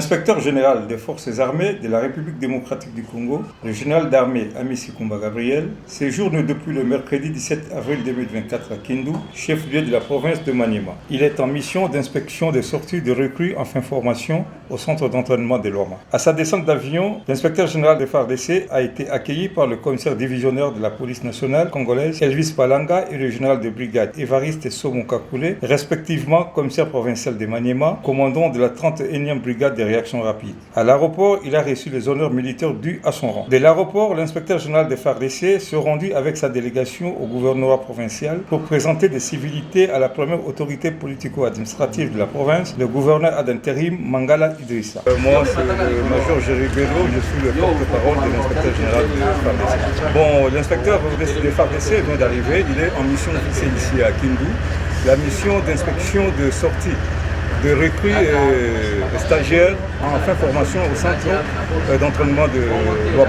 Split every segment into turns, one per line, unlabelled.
L'inspecteur général des forces armées de la République démocratique du Congo, le général d'armée Amissi Kumba Gabriel, séjourne depuis le mercredi 17 avril 2024 à Kindu, chef-lieu de la province de Maniema. Il est en mission d'inspection des sorties de recrues en fin formation au centre d'entraînement de Loma. À sa descente d'avion, l'inspecteur général des FARDC a été accueilli par le commissaire divisionnaire de la police nationale congolaise, Elvis Palanga, et le général de brigade Évariste Somo Kakule, respectivement commissaire provincial de Maniema, commandant de la 31e brigade des réactions rapides. À l'aéroport, il a reçu les honneurs militaires dus à son rang. De l'aéroport, l'inspecteur général des FARDC se rendit avec sa délégation au gouvernorat provincial pour présenter des civilités à la première autorité politico-administrative de la province, le gouverneur ad intérim Mangala Idrissa. Moi, c'est le major Jerry Bello, je suis le porte-parole de l'inspecteur général des FARDC. Bon, l'inspecteur des FARDC vient d'arriver, il est en mission officielle ici à Kindu, la mission d'inspection de sortie de recrues stagiaires en fin formation au centre d'entraînement de l'homme.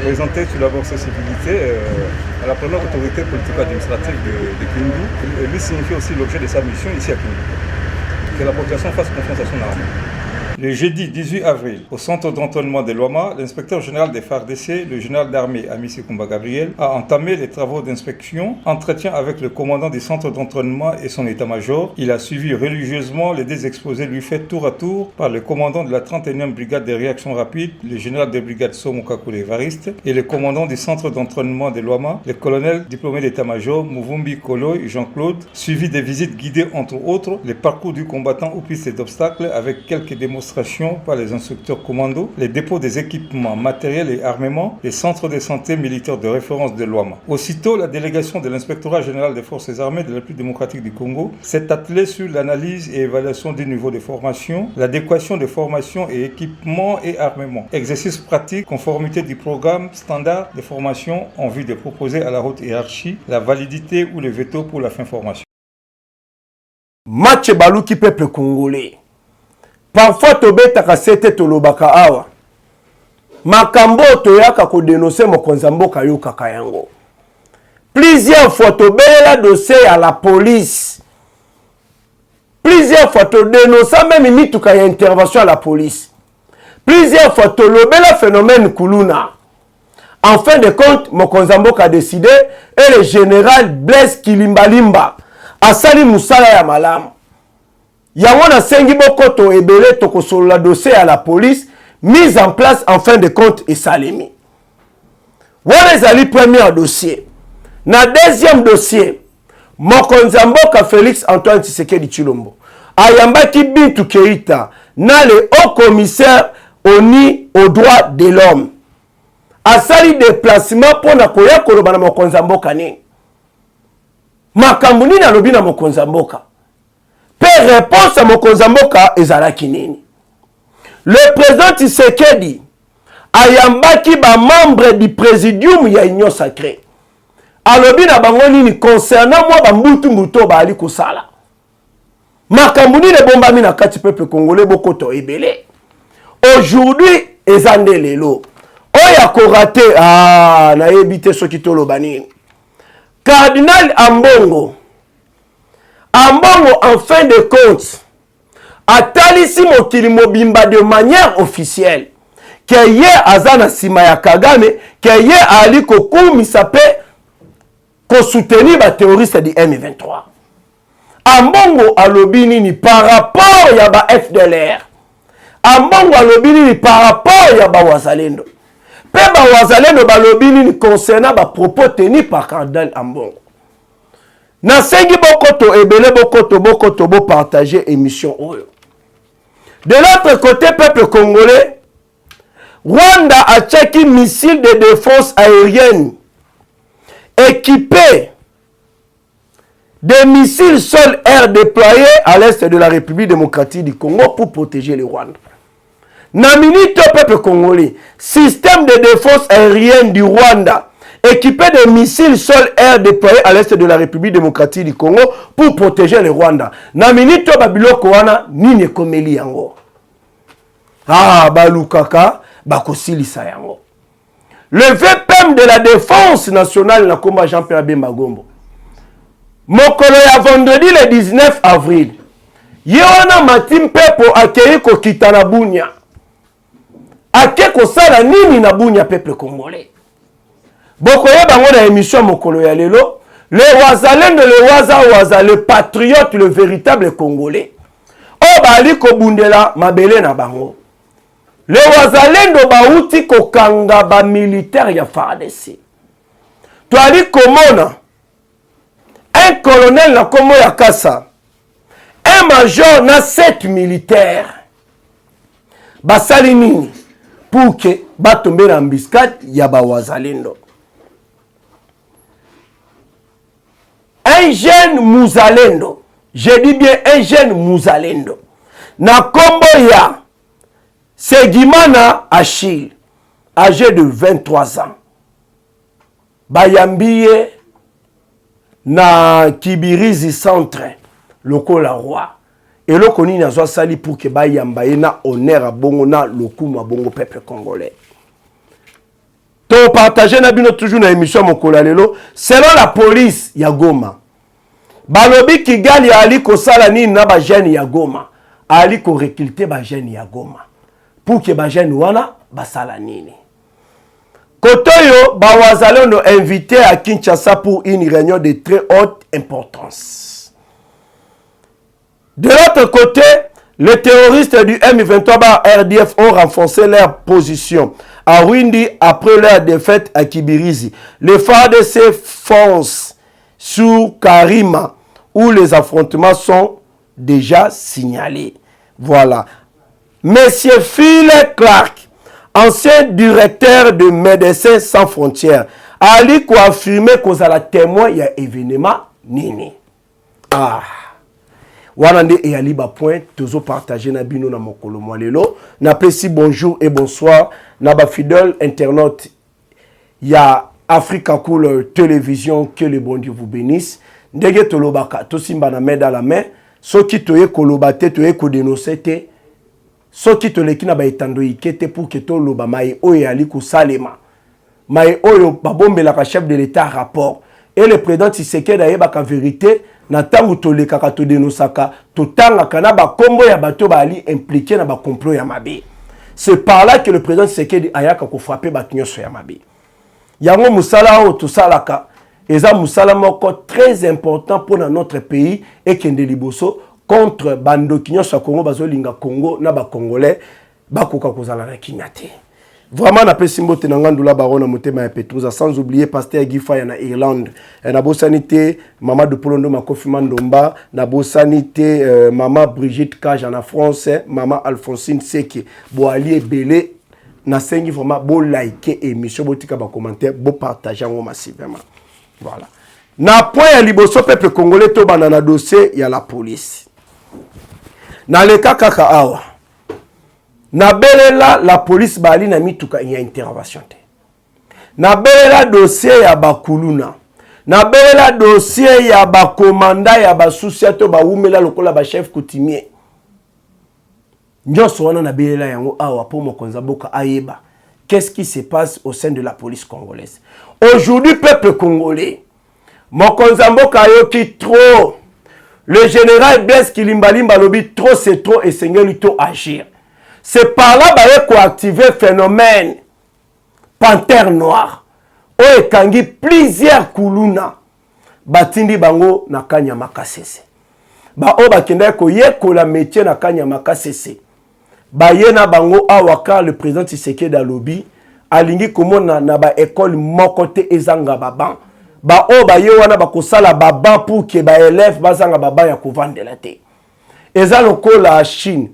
Présenter tout d'abord ses civilités à la première autorité politico-administrative de Kindu. Et lui signifie aussi l'objet de sa mission ici à Kindu. Que la population fasse confiance à son armée. Le jeudi 18 avril, au centre d'entraînement de Loma, l'inspecteur général des FARDC, le général d'armée Amissi Kumba Gabriel, a entamé les travaux d'inspection, entretien avec le commandant du centre d'entraînement et son état-major. Il a suivi religieusement les deux exposés lui faits tour à tour par le commandant de la 31e brigade des réactions rapides, le général de brigade Somo Kakule Évariste, et le commandant du centre d'entraînement de Loma, le colonel diplômé d'état-major Muvumbi Koloy Jean-Claude, suivi des visites guidées entre autres, les parcours du combattant aux pistes d'obstacles avec quelques démonstrations par les instructeurs commando, les dépôts des équipements matériels et armements, les centres de santé militaires de référence de l'OAMA. Aussitôt, la délégation de l'inspectorat général des forces armées de la République démocratique du Congo s'est attelée sur l'analyse et évaluation du niveau de formation, l'adéquation des formations et équipements et armements, exercices pratiques, conformité du programme standard de formation en vue de proposer à la haute hiérarchie la validité ou le veto pour la fin formation.
Match baluki peuple congolais. Parfois, tobetaka sete tolobaka awa. Makambo toyaka ko dénoncer mokonza mboka yokaka yango. Plusieurs fois tobela dossier à la police. Plusieurs fois to dénoncer même mituka ya intervention à la police. Plusieurs fois tolobela phénomène kuluna. En fin de compte, mokonza mboka a décidé et le général Blaise Kilimbalimba a sali musala ya malamu. Yawona sengi bokoto ebele toko solo la dossier à la police mise en place en fin de compte et salimi. Wana ezali premier dossier. Na deuxième dossier, mokonza mboka Félix Antoine Tshisekedi Tshilombo ayambaki Bintou Keïta na le haut commissaire ONU aux droits de l'homme. Asali déplacement pour na koya koloba na mokonza mboka ni. Makambo nini alobi na mokonza mboka? Pe réponse à mokonza mboka ezalaki nini? Le président Tshisekedi ayambaki ba membre du présidium ya Union Sacrée. Alobi na bango nini concernant moi ba mbutu ba ali kosala. Makambo nini bombami na kati peuple congolais bokoto ebele. Aujourd'hui ezande lelo. Oya ko raté na ebité soki toloba nini. Cardinal Ambongo en fin de compte, atalisi mokili mobimba de manière officielle que ye azana sima ya Kagame, que ye ali kokumisa pe ko soutenir ba terroriste du M23. Ambongo alobi nini par rapport ya ba FDLR. Ambongo alobi nini par rapport ya ba Wazalendo. Pe ba Wazalendo balobi nini concernant ba propos tenus par Cardinal Ambongo. Na sengi bokoto ebele bokoto bo partager émission oyo. De l'autre côté, peuple congolais, Rwanda a checké missile de défense aérienne équipé de missiles sol-air déployés à l'est de la République démocratique du Congo pour protéger le Rwanda. Na minute peuple congolais, système de défense aérienne du Rwanda équipé de missiles sol-air déployés à l'est de la République démocratique du Congo pour protéger le Rwanda. Na minute babiloko wana nini komeli yango. Balukaka bakosilisa yango. Le VPM de la défense nationale na komba Jean-Pierre Bemba Gombo. Mokolo ya vendredi le 19 avril. ye wana Matim Pepo akei kokita na Bunia ake kosala nini na Bunia peuple congolais. Bokoyeba ngo na émission mokolo ya lelo, le wazalendo le waza le patriote le véritable congolais. O bali ko bundela mabele na bango. Le wazalendo bauti kokanga ba militaire ya FARDC. Toali komona un colonel na komo ya Kasa, un major na 7 militaires. Basali nini pour que batombe na embuscade ya ba wazalendo. Un jeune Mouzalendo, je dis bien un jeune Mouzalendo, na kombo ya Segimana Achille, âgé de 23 ans, bayambiye na Kibirizi centre, lokola roi, et loko nini azwa sali pour que bayambaye na honneur a bongo na lokumu a bongo peuple congolais. To partager na bino toujours na émission mokolo lelo, selon la police ya Goma. Balobi Kigali ali ko sala nini na ba jeune ya Goma, ali ko recruter ba jeune ya Goma. Pour que ba jeune wana ba sala nini. Kotoyo ba wazalendo invité à Kinshasa pour une réunion de très haute importance. De l'autre côté, les terroristes du M23 par RDF ont renforcé leur position à Rwindi après leur défaite à Kibirizi. Les FARDC foncent sur Karima où les affrontements sont déjà signalés. Voilà. Monsieur Phil Clark, ancien directeur de Médecins Sans Frontières, a affirmé qu'on a la témoin il y a événement nini. Ah. Wanande et Ali ba point toujours partager na bino na mokolo mwalelo na pesi bonjour et bonsoir na ba fidèle internaute ya Africa Cool Télévision, que le bon Dieu vous bénisse. Ndege tolobaka to simba na main dans la main, soki toye kolobate toye ko dénoncer te, soki toleki na ba etando ikete pour que to loba mai oyo ali ko salema. Mai oyo babombela ka chef de l'état rapport et le président Tshisekedi ayeba ka vérité. Na tangu tolekaka to denosaka to tangaka na ba kombo ya bato ba ali impliqué na ba complot ya mabe. C'est par là que le président Tshisekedi ayaka ko frapper ba nyonso ya mabe. Yango musala o to salaka eza musala moko très important pour notre pays et kende liboso contre bando nyonso ya Congo bazolinga Congo na ba congolais bakoka kozala na kinyate. Vraiment na pesi mbote na ngandula barona motema ya Petrouza, sans oublier pasteur Guy Faya na Irlande, na bosanité mama de Polondo Makofi Mandomba, na bosanité mama Brigitte Cage en France, mama Alphonsine Seke bo ali belé na sengi vraiment bo like émission botika ba commentaire bo partager ngo massivement. Voilà. Na point ya liboso peuple congolais to banana dossier ya la police. Na le kaka awa. Na belela la police bali na mituka ya intervention te. Na belela dossier ya bakuluna. Na belela dossier ya bakomanda ya basouciato ba umela lokola ba chef coutumier. Nyoso wana na belela yango awa po mokonza boka ayeba. Qu'est-ce qui se passe au sein de la police congolaise? Aujourd'hui peuple congolais, mokonza mboka yoki trop. Le général Blaise Kilimbalimba lobi trop c'est trop et sengeli to agir. C'est par là qu'il faut activer le phénomène Panthère Noire. On a kangi plusieurs kuluna. Batindi bango na kanya makasese. Ba o bakenda ko yeko la métier na kanya makasese. Ba yena bango awaka le président Tshisekedi Alobi alingi komona na ba école mokote ezanga baban. Ba o ba yewana ba kosala baban pour que ba élève bazanga baban ya kovandela te. Eza lokola Chine.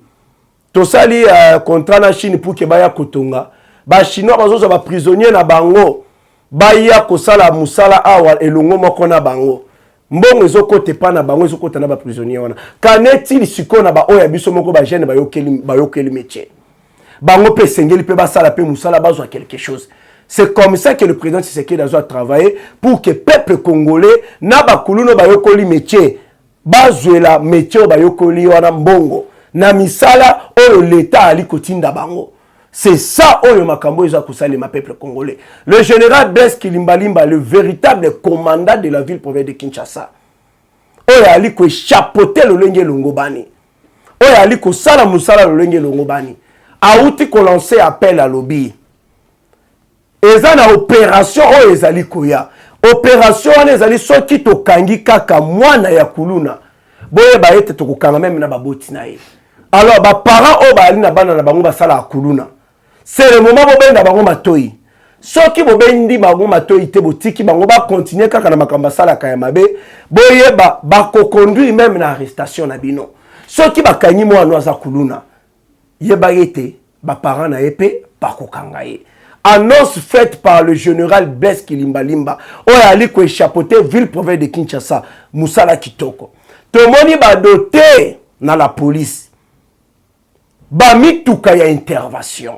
Tosali contrat na Chine pour que baya kotonga ba chinois bazoza ba prisonnier na bango baya kosala musala awa elongo moko na bango mbongo ezokote pa na bango ezokota na ba prisonnier wana kaneti lisiko na ba oya biso moko ba jeune bayokeli métier bango pe sengeli pe basala pe musala bazwa quelque chose. C'est comme ça que le président Tshisekedi a travaillé pour que peuple congolais na ba kuluno bayokoli métier bazwela métier bayokoli wana mbongo na misala oyo l'état ali kotinda bango. C'est ça oyo makambo eza kusali ma peuple congolais. Le général Blaise Kilimbalimba, le véritable commandant de la ville province de Kinshasa, oyo ali ko chapeauter le lenge longobani. oyo ali kosala musala lolenge elongo bani auti kolancer appel à lobby eza na opération oyo ezali koya opération wana ezali soki tokangi kaka mwana ya kuluna boyeba ete tokokanga meme na baboti na ye alors baparent oyo baali na bana na bango basala ya kuluna c'est le moment bobenda bango matoi soki bobendi bango matoi te botiki bango bakontinue kaka na makambo asalaka ya mabe boyeba bakoconduire meme na arrestation na bino soki bakangi mwana aza kuluna yeba ete baparent na ye mpe bakokanga ye annonce faite par le général Blaise Kilimbalimba oyo ali koéchappoter ville province de Kinshasa musala kitoko tomoni badote na la police bamituka ya intervention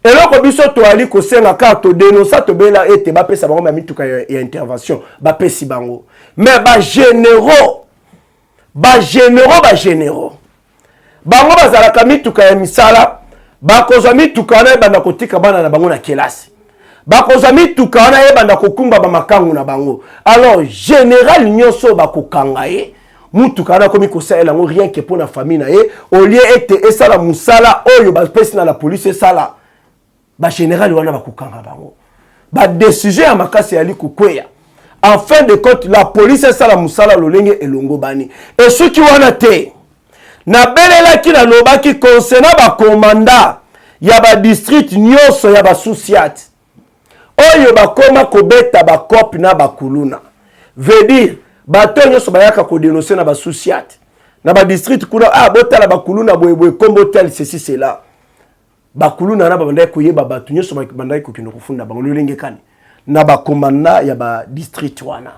eloko biso toali kosenga kaka todénonsa tobela ete bapesa bango bamituka ya intervention bapesi bango mais bagénéraux bango bazalaka mituka ya misala bakozwa mituka wana ebanda kotika bana na bango na kelasi bakozwa mituka wana ebanda kokumba bamakangu na bango alors général nyonso bakokanga ye mutuka wana komi kosalela yango rien que mpona famille na ye au lieu ete esala musala oyo bapesi na la police esala bagénéral wana bakokanga bango badécision ya makasi yali kokweya en fin de compte la police esala musala lolenge elongo bani esuki wana te nabelelaki nalobaki concernant bakomanda ya badistrict nyonso ya basusiat oyo bakoma kobeta bakope na bakuluna veut dire bato nyonso bayaka kodénoncer na basusiat na badistrict kuna botala bakuluna boyeboye kombo tel ceci cela bakuluna na babandaki koyeba bato nyonso babandaki kokende kofunda bango lolenge kani na bakomanda ya badistrict wana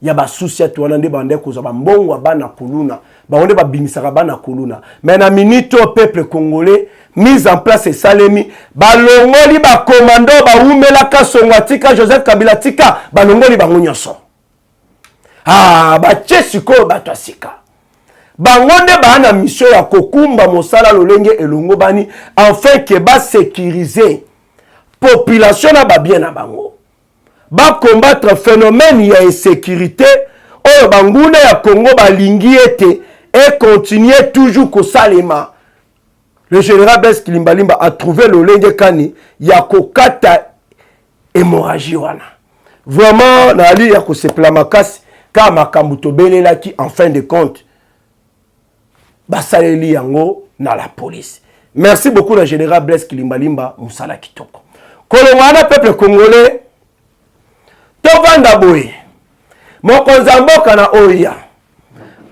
ya basusiat wana nde bandaki kozwa bambongwa bana kuluna bango nde babimisaka bana kuluna mais na minute au peuple congolais mise en place esalemi balongoli bakomando baumelaka songo atika Joseph Kabila tika balongoli bango nyonso batie sikoyo bato asika bango nde bana mission ya kokumba mosala lolenge elongo bani afin ke basécuriser population na babien na bango combattre phénomène ya insécurité oyo banguna ya Congo balingi ete et continuer toujours kosalema. Le général Blaise Kilimbalimba a trouvé le lenge kani ya kokata hémorragie wana. Vraiment na ali ya kosepela makasi ka makambo tobelelaki en fin de compte basaleli yango na la police. Merci beaucoup le général Blaise Kilimbalimba musala kitoko. Kolongwana peuple congolais tovanda boye mokonzi mboka na oya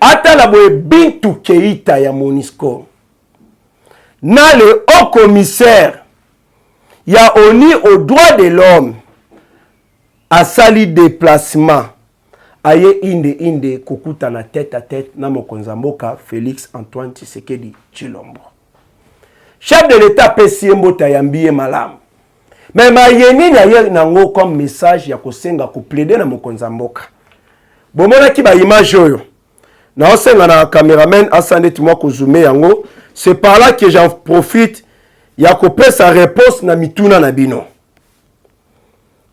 atala boye Bintou Keita ya MONUSCO na le haut commissaire ya ONU aux droits de l'homme asali déplacement aye inde kokuta na tête à tête na mokonzi mboka Félix Antoine Tshisekedi Tshilombo. Chef de l'État pesi mbota yambiye malamu. Mais mayeni na ye nango comme message ya kosenga ko plaider na mokonzi mboka. Bomona ki ba image oyo. Na osenga na cameraman asande timwa ko zoomer yango. C'est par là que j'en profite ya ko pesa réponse na mituna na bino.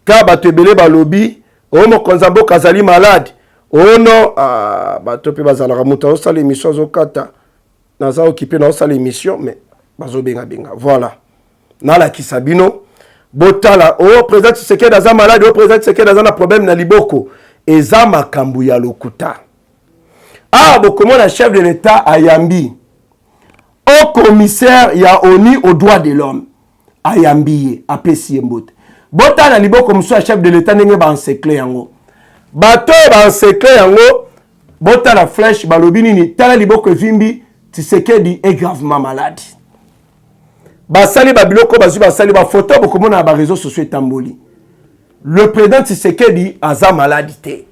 Ka batebele ba lobby o mokonzi mboka azali malade. Oh non, bato pe bazala muta osala émission zokata. Naza occupé na osala émission mais bazo benga. Voilà. Na la kisabino botala o président Tshisekedi aza malade, o président Tshisekedi aza na problème na liboko eza makambu ya lokuta. Bokomona chef de l'État ayambi au commissaire ya ONU aux droits de l'homme ayambi apesi mbote. Botala liboko muso chef de l'État ndenge ba encercler yango. Bato ba encercler yango botala flèche balobi nini tala liboko vimbi Tshisekedi est gravement malade. Basali babiloko bazu basali ba photo bokomona ba réseaux sociaux etamboli. Le président Tshisekedi aza maladité.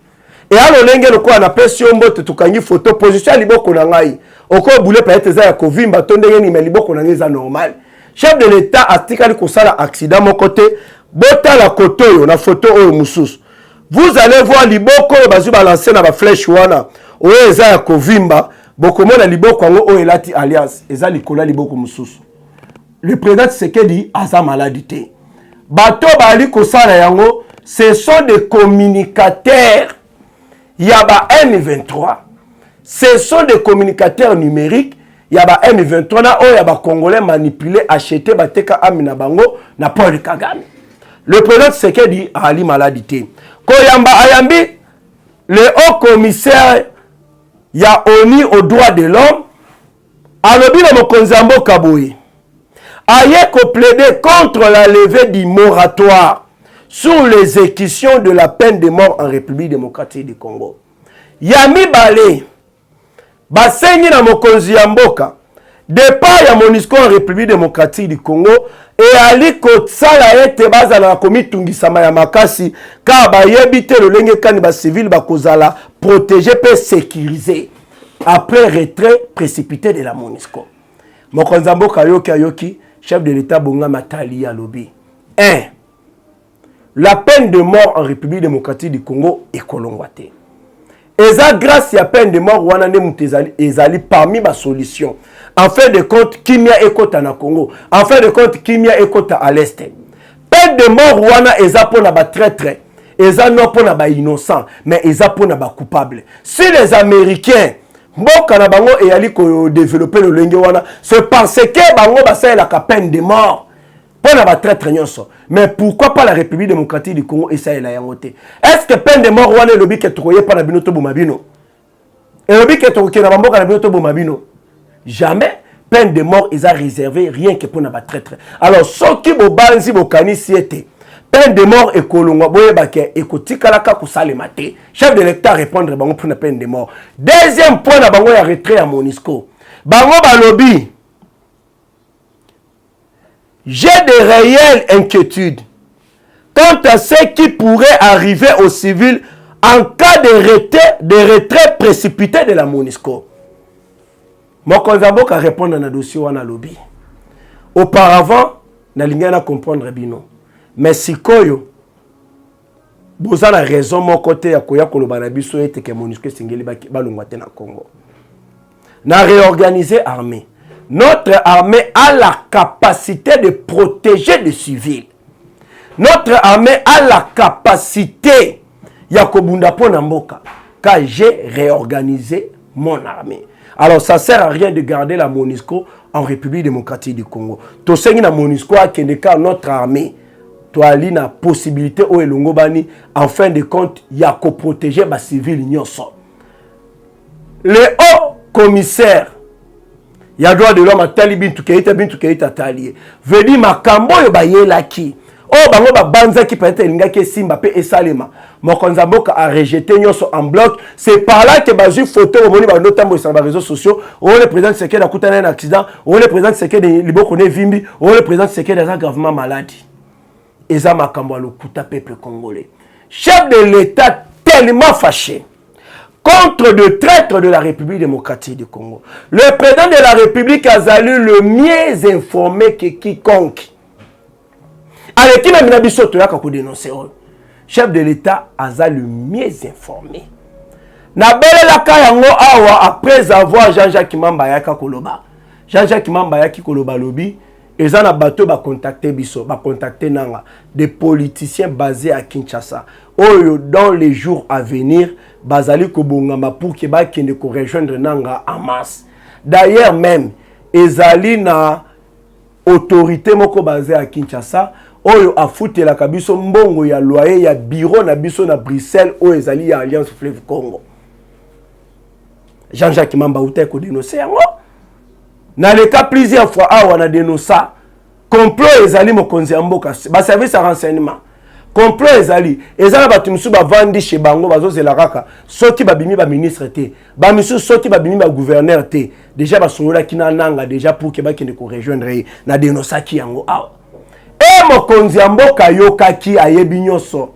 Et alors lenge loko na pesi mbote tukangi photo position liboko na ngai. Oko boule peut-être za ya kovimba tondenge ni me liboko na ngai za normal. Chef de l'État atikali kosala accident mon côté bota la koto na photo oyo mususu. Vous allez voir liboko bazu balancer na ba flèche wana. Oyo eza ya kovimba bokomona liboko ngo o elati alliance eza likola liboko mususu. Le président Tshisekedi a sa maladie. Bato bali kosala yango, ce sont des communicateurs. Yaba M23. Ce sont des communicateurs numériques. y a ba M23 na oyo ya ba Congolais manipulé acheter bateka amina bango na Paul Kagame. Le président Tshisekedi ali maladité. Koyamba ayambi le haut commissaire ya ONU aux droits de l'homme alobi na mokonzi ya mboka boye aye ko plaider contre la levée du moratoire sur l'exécution de la peine de mort en République démocratique du Congo. Yami Balé basengi na mokonzi ya mboka départ ya MONUSCO en République démocratique du Congo et ali kotsala ete bazala komitungisama ya makasi ka bayebi te lolenge kani ba civil bakozala protéger pe sécuriser après retrait précipité de la MONUSCO. Mokonzi ya mboka yoki chef de l'État bonga matali ya lobby 1. La peine de mort en République démocratique du Congo est kolongwate. Eza grâce à peine de mort wana ne mutezali ezali parmi ma solution. En fin de compte kimia ekota na Congo. En fin de compte kimia ekota à l'est. Peine de mort wana eza pona ba traître. Eza non pona ba innocent, mais eza pona ba coupable. Si les Américains mboka na bango eyali ko développer le lenge wana, c'est parce que bango basala la peine de mort. Pona ba traître nyonso. Mais pourquoi pas la République démocratique du Congo et ça est la yangote? Est-ce que peine de mort wana lobi ke troye pa na binoto bomabino? Et lobi ke troye na bamboka na binoto bomabino? Jamais peine de mort ils a réservé rien que pour na ba traître. Alors ceux qui bo banzi bo kanisi ete peine de mort et kolongwa boye ba ke ekotika la ka kusale maté. Chef de l'État répondre bango pour na peine de mort. Deuxième point na bango ya retrait à MONUSCO. Bango ba lobby j'ai de réelles inquiétudes quant à ce qui pourrait arriver aux civils en cas de retrait précipité de la MONUSCO. Mokonzi ya mboka répondre na dossier wana lobby. Auparavant, na lingana comprendre bino. Mais sikoyo boza na raison mon côté ya koya koloba na biso ete ke MONUSCO singeli balongwa te na Congo. Na réorganiser armée. Notre armée a la capacité de protéger les civils. Notre armée a la capacité ya kobunda pona mboka. Car j'ai réorganisé mon armée. Alors ça sert à rien de garder la MONUSCO en République démocratique du Congo. To sengi na MONUSCO a kendeka notre armée. To ali na possibilité o elongo bani en fin de compte ya ko protéger ba civil nyonso. Le haut commissaire ya droit de l'homme atali bintu keita tali veut dire makambo yo bayelaki o bango ba banza ki peut-être lingaki simba pe esalema mokonzi ya mboka a rejeté nyonso en bloc. C'est par là que bazu photo au moni ba notambo sur les réseaux sociaux on le président Tshisekedi a kutana un accident on le président Tshisekedi liboko ne vimbi on le président Tshisekedi a gravement malade eza makambo lokuta peuple congolais. Chef de l'État tellement fâché contre de traîtres de la République démocratique du Congo. Le président de la République a salué le mieux informé que quiconque. Avec qui même Nabiso Toya kako dénoncer. Chef de l'État a le mieux informé. Na belle la kayango awa après avoir Jean-Jacques Mamba yaka koloba. Jean-Jacques Mamba yaki koloba lobby. Ils ont bateau ba contacter biso, ba contacter nanga des politiciens basés à Kinshasa. Oyo dans les jours à venir, bazali ko bongama pour que ba kende ko rejoindre nanga en masse. D'ailleurs même, ezali na autorité moko basée à Kinshasa, oyo afute la kabiso mbongo ya loyer ya bureau na biso na Bruxelles o ezali ya Alliance Fleuve Congo. Jean-Jacques Mamba uta ko dénoncer yango. Dans le cas plusieurs fois, on a dénoncé complot ezali mokonzi ya mboka ba service à renseignement complot ezali ezala batu musu ba vandi chez bango bazozela kaka soki babimi ba ministre te ba misu soki babimi ba gouverneur te déjà ba songola kina nanga déjà pour que ba kende ko rejoindre na dénoncer ki yango et mokonzi ya mboka yokaki ayebi nyonso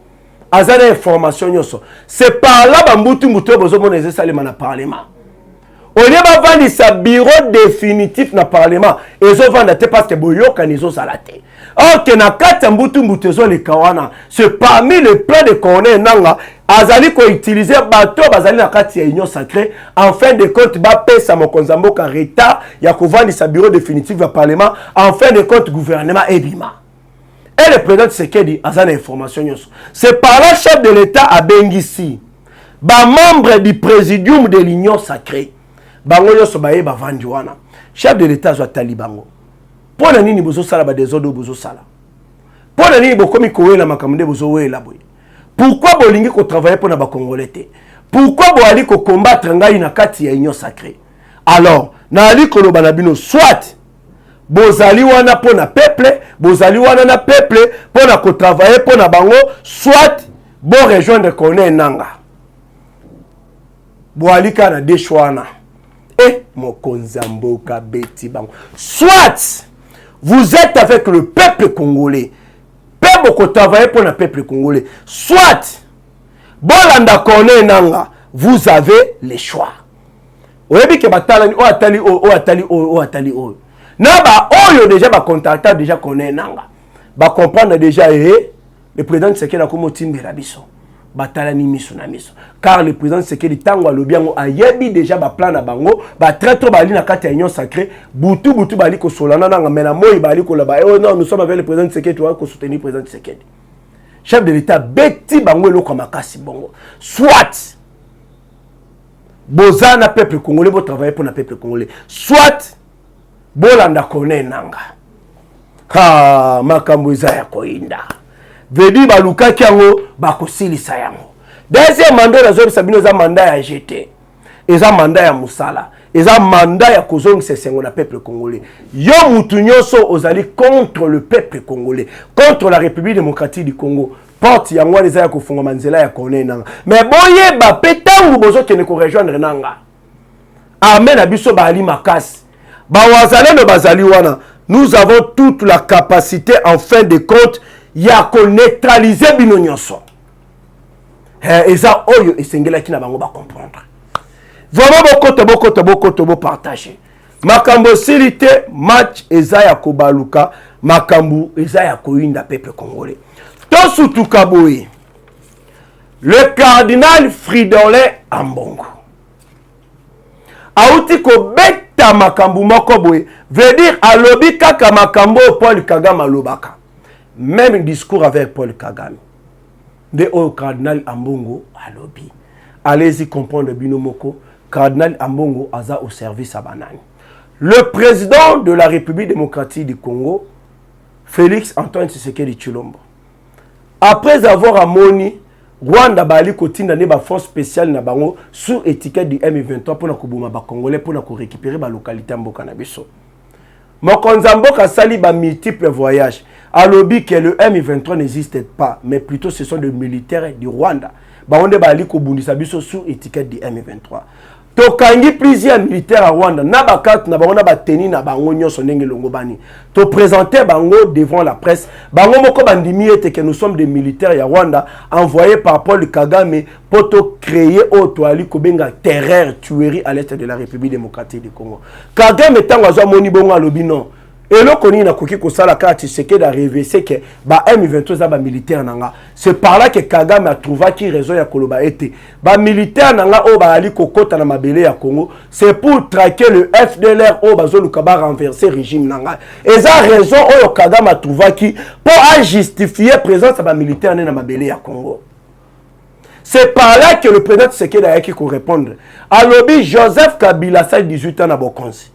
azana information nyonso c'est par là ba mbutu mbuto bozo mona esalema na parlement. On y va vendre sa bureau définitif na parlement. Et ils vont vendre parce que boyoka nizo salate. Or que na kati mbutu mbutezo le kawana. C'est parmi les plans de corner nanga azali ko utiliser bateau bazali na kati ya union sacrée en fin de compte ba pesa mokonza mboka reta ya ko vendre sa bureau définitif na parlement en fin de compte gouvernement ebima. Et le président Tshisekedi azana information nyonso. C'est par là chef de l'État à Bengisi. Ba membre du présidium de l'union sacrée. bango nyonso baye bavandi wana chef de l'état azwa tali bango pona nini bozosala ba désordre bozosala pona nini bokomi kowela makambo nde bozowela boye pourquoi bolingi kotravailler pona bakongolais te pourquoi boali combattre ngai na kati ya union sacrée alors naali koloba na bino soit bozali wana pona peuple bozali wana na peuple pona kotravailler pona bango soit bo rejoindre Corneille Nangaa boalika na deshwana mokonzi mboka beti bango soit vous êtes avec le peuple congolais pe boko travailler pour le peuple congolais soit bolanda Corneille Nangaa vous avez le choix oyebi ke batalani o atali na ba oyo déjà ba contacter déjà Corneille Nangaa ba comprendre déjà le président Tshisekedi na komo timbela biso batalani miso na miso car le président Tshisekedi tango alobiango ayebi déjà ba plan na bango ba traître bali na kati ya union sacrée butu bali ko solana na mena moyi bali ko la ba non nous sommes avec le président Tshisekedi tu vas ko soutenir le président Tshisekedi chef de l'état beti bango eloko makasi bongo soit bozana peuple congolais bo travailler pour le peuple congolais soit bolanda Corneille Nangaa makambo eza ya koinda vedi balukaki yango bakosilisa yango deuxième mandat na zobi sabino eza mandat ya GT eza mandat ya musala eza mandat ya kozongisa sengo na peuple congolais yo mutu nyonso ozali contre le peuple congolais contre la République démocratique du Congo porte yango eza ya kofunga manzela ya Corneille Nangaa mais boyeba pe tangu bozokende ko rejoindre Nangaa amen na biso bali makasi bawazalendo bazali wana nous avons toute la capacité en fin de compte ya ko neutraliser bino nyonso eza oyo esengela kina bango ba comprendre vraiment bokoto partager makambo silité match eza ya kobaluka makambo eza ya koinda peuple congolais to surtout kaboyi le cardinal Fridolin Ambongo auti ko beta makambo moko boye veut dire alobi kaka makambo Paul Kagame alobaka même discours avec Paul Kagame de au cardinal Ambongo alobi allez-y comprendre binomoko cardinal Ambongo aza au service à banani le président de la République démocratique du Congo Félix Antoine Tshisekedi Tshilombo après avoir amoni Rwanda bali kotinda ne ba force spéciale na bango sous étiquette du M23 pour na kobuma ba congolais pour na ko récupérer ba localité mboka na biso mokonzi mboka sali ba multiples voyages alobi que le M23 n'existe pas mais plutôt ce sont des militaires du Rwanda ba onde bali ko bundisa biso sous étiquette du M23 tokangi plusieurs militaires à Rwanda na ba carte na bango na ba tenir na bango nyonso ndenge longo bani to présenter bango devant la presse bango moko bandimi ete que nous sommes des militaires ya Rwanda envoyés par Paul Kagame pour to créer auto ali ko benga terreur tuerie à l'est de la République démocratique du Congo Kagame tango azwa moni bongo alobi non eloko nini nakoki kosala kati Tshisekedi arrivé c'est que ba M23 za ba militaire nanga c'est par là que Kagame a trouvé qui raison ya koloba ete ba militaire nanga o ba ali kokota na mabele ya Congo c'est pour traquer le FDLR o bazoluka ba renverser régime nanga eza raison oyo Kagame a trouvé qui pour justifier présence ba militaire na mabele ya Congo. C'est par là que le président Tshisekedi a qui répondre à lobby Joseph Kabila ça 18 ans na Bokonzi.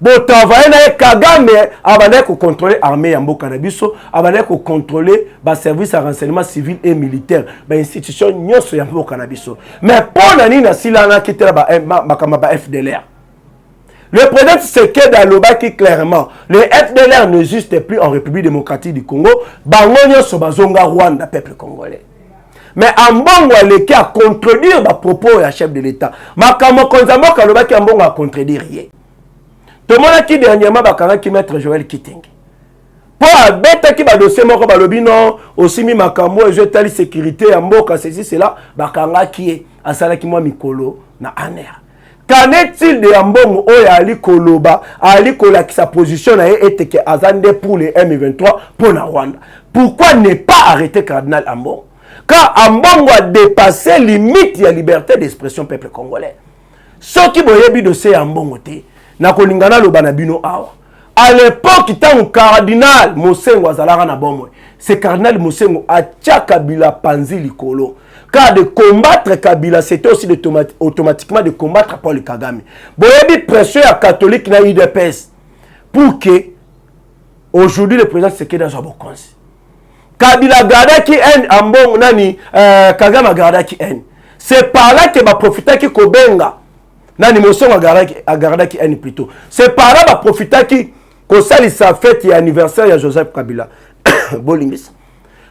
Bon, travailler na Kagame abandé ko contrôler armée ya mboka na biso, abandé ko contrôler ba service à renseignement civil et militaire, ba institution nyonso ya mboka na biso. Mais pour nani na silana kitela ba FDLR. Le président Tshisekedi a lobaki clairement, le FDLR n'existe plus en République démocratique du Congo, bango nyonso bazonga Rwanda peuple congolais. Mais Ambongo aleki à contredire ba propos ya chef de l'État. Makamo konzambo kalobaki Ambongo a contredire rien. Tout le monde qui dernièrement bakanga qui maître Joël Kitenge. Pour abeta qui ba dossier moko balobi non aussi mi makambo et je tali sécurité ya mboka ceci cela bakanga qui est asala ki moi mikolo na aner. Qu'en est-il de Ambongo oya ali koloba ali kola qui sa position na était que azande pour les M23 pour na Rwanda. Pourquoi ne pas arrêter cardinal Ambongo? Car Ambongo a dépassé limite de la liberté d'expression peuple congolais. Ce qui boyebi dossier Ambongo te na kolingana lo banabino awa. À l'époque tant cardinal Mosengo azalara na bomwe. C'est cardinal Mosengo a Kabila panzi likolo. cas de combattre Kabila, c'était aussi automatiquement de combattre Paul Kagame. Boyebi pression à catholique na UDPS pour que aujourd'hui le président Tshisekedi soit bon. Kabila garda qui haine ambon nani Kagame garda qui haine. C'est par là que va profiter qui kobenga nani moson garda qui haine plutôt. C'est par là va profiter qui kosali sa fête et anniversaire ya Joseph Kabila. Bolimbis.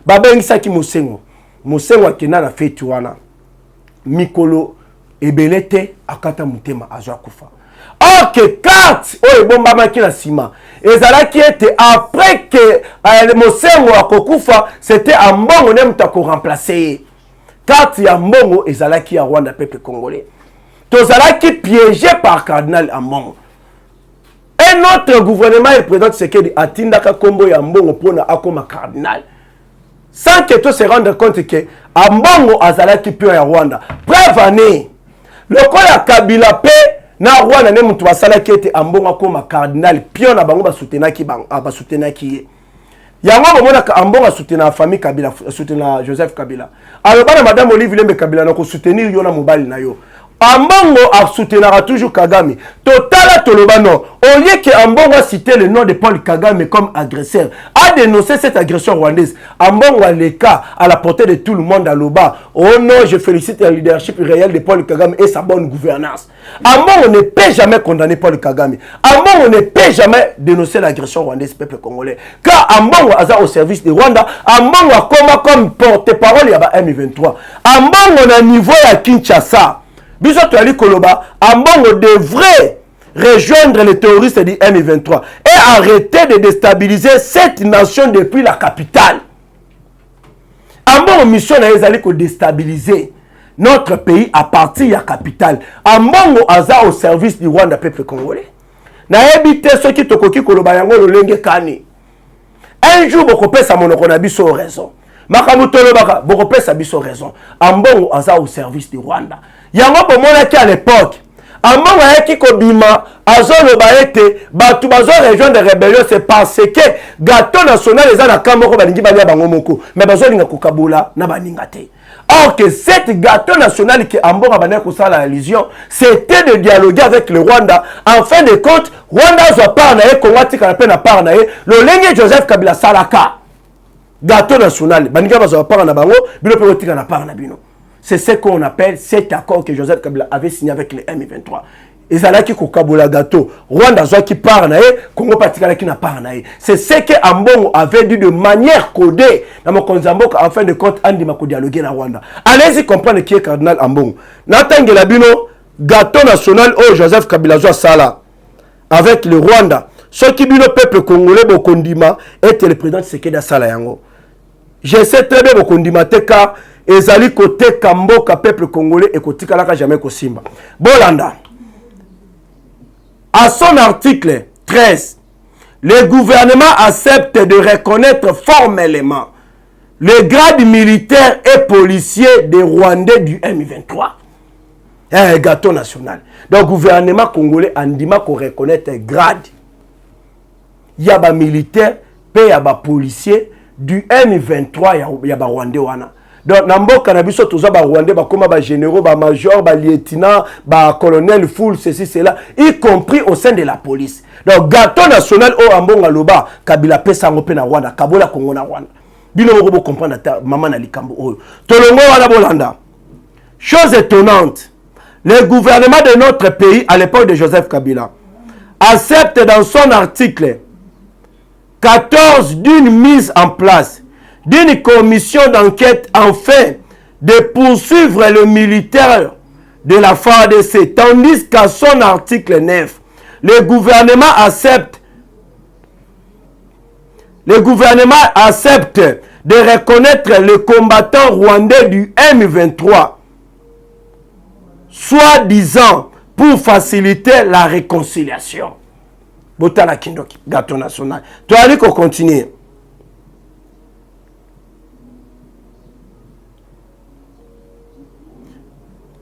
Babengisa ki mosengo. Mosengo akena na fête wana. Mikolo ebelete akata mutema azwa kufa. Ok, carte oyo bombamaki na sima. Ezalaki ete après que mosengo akokufa, c'était à mbongo ne muta ko remplacer. Carte ya mbongo ezalaki ya Rwanda peuple congolais. Tozalaki piégé par cardinal Ambongo. Et notre gouvernement et le président Tshisekedi atindaka kombo ya mbongo pona akoma cardinal. Sans que tout se rende compte que Ambongo azalaki pio ya Rwanda. Preuve année. Le quoi ya Kabila pe na Rwanda ne mutu basalaki ete Ambongo akoma cardinal pio na bango basoutenaki. Yango bomonaka Ambongo soutena famille Kabila, soutena Joseph Kabila. Alors bana madame Olive Lembe Kabila na ko soutenir yo na mobali na yo. Ambongo a soutenira toujours Kagame. Totala Tolobano. Au lieu que Ambongo a cité le nom de Paul Kagame comme agresseur, a dénoncé cette agression rwandaise. Ambongo a le cas à la portée de tout le monde à l'Oba. Oh non, je félicite le leadership réel de Paul Kagame et sa bonne gouvernance. Ambongo ne peut jamais condamner Paul Kagame. Ambongo ne peut jamais dénoncer l'agression rwandaise du peuple congolais. Car Ambongo a au service de Rwanda, Ambongo a comme porte-parole à M23. Ambongo na niveau à Kinshasa. Biso Toali Koloba, Ambongo devrait rejoindre les terroristes du M23 et arrêter de déstabiliser cette nation depuis la capitale. Ambongo mission na ezali ko déstabiliser notre pays à partir de la capitale. Ambongo aza au service du Rwanda peuple congolais. Na ebite ceux qui tokoki Koloba yango lolenge kani. Un jour boko pesa monoko na biso raison. Makamu Tolobaka boko pesa biso raison. Ambongo aza au service du Rwanda. Yango pomonaki à l'époque Ambongo ayaki kobima azoloba ete batu bazo rejoindre de rébellion, c'est parce que gâteau national eza na kamoko balingi balia bango moko mais bazo linga kokabula na baninga te. Or que cette gâteau national que Ambongo bana ko sala allusion, c'était de dialoguer avec le Rwanda. En fin de compte, Rwanda zo part na e Congo tika na part na e le lenge Joseph Kabila salaka. Gâteau national baninga bazo part na bango bino pe tika na part na bino. C'est ce qu'on appelle cet accord que Joseph Kabila avait signé avec les M23. Et ça là qui kokabola gâteau. Rwanda zo qui part na e, Congo patikala qui na part na e. C'est ce que Ambongo avait dit de manière codée dans mon Konzamboka en fin de compte andi mako dialoguer na Rwanda. Allez-y comprendre qui est cardinal Ambongo. Natangela bino gâteau national au Joseph Kabila zo sala avec le Rwanda. Ce qui bino peuple congolais bokondima était le président Tshisekedi sala yango. Je sais très bien bokondima te car ezali côté Kamboka peuple congolais et côté kalaka jamais kosimba. Bolanda. À son article 13, le gouvernement accepte de reconnaître formellement le grade militaire et policier des Rwandais du M23. Un gâteau national. Donc le gouvernement congolais andima ko reconnaître un grade. Il y a des militaires et des policiers du M23 il y a des Rwandais wana. Donc namboka na biso toza ba Rwandais ba koma ba généraux ba major ba lieutenant ba colonel full ceci cela y compris au sein de la police. Donc gâteau national au Ambongo loba Kabila pesa ngope na Rwanda kabola Congo na Rwanda. Bino ko comprendre ta maman na likambo oyo. Tolongo wana bolanda. Chose étonnante, le gouvernement de notre pays à l'époque de Joseph Kabila accepte dans son article 14 d'une mise en place d'une commission d'enquête afin de poursuivre le militaire de la FARDC, tandis qu'à son article 9, le gouvernement accepte de reconnaître le combattant rwandais du M23, soi-disant pour faciliter la réconciliation. Botala Kindoki, gâteau national. Tu as dit qu'on continue.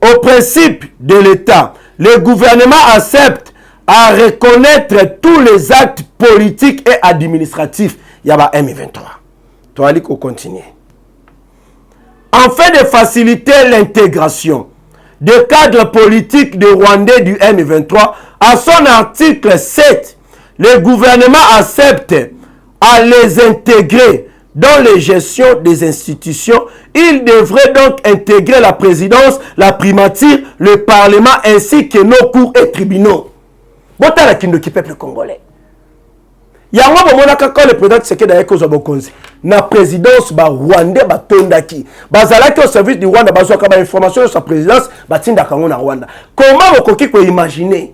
Au principe de l'État, le gouvernement accepte à reconnaître tous les actes politiques et administratifs. Il y a M23. Tu as dit qu'on continue. afin de faciliter l'intégration des cadres politiques de Rwandais du M23, à son article 7, le gouvernement accepte à les intégrer dans les gestions des institutions. Il devrait donc intégrer la présidence, la primature, le parlement ainsi que nos cours et tribunaux. Botala kindoki peuple congolais. Yango bomonaka quand le président Tshisekedi ayeko za bokonzi na présidence ba Rwanda batondaki bazalaki au service du Rwanda bazwaka ba information sur sa présidence batinda kango na Rwanda. Comment bokoki ko imaginer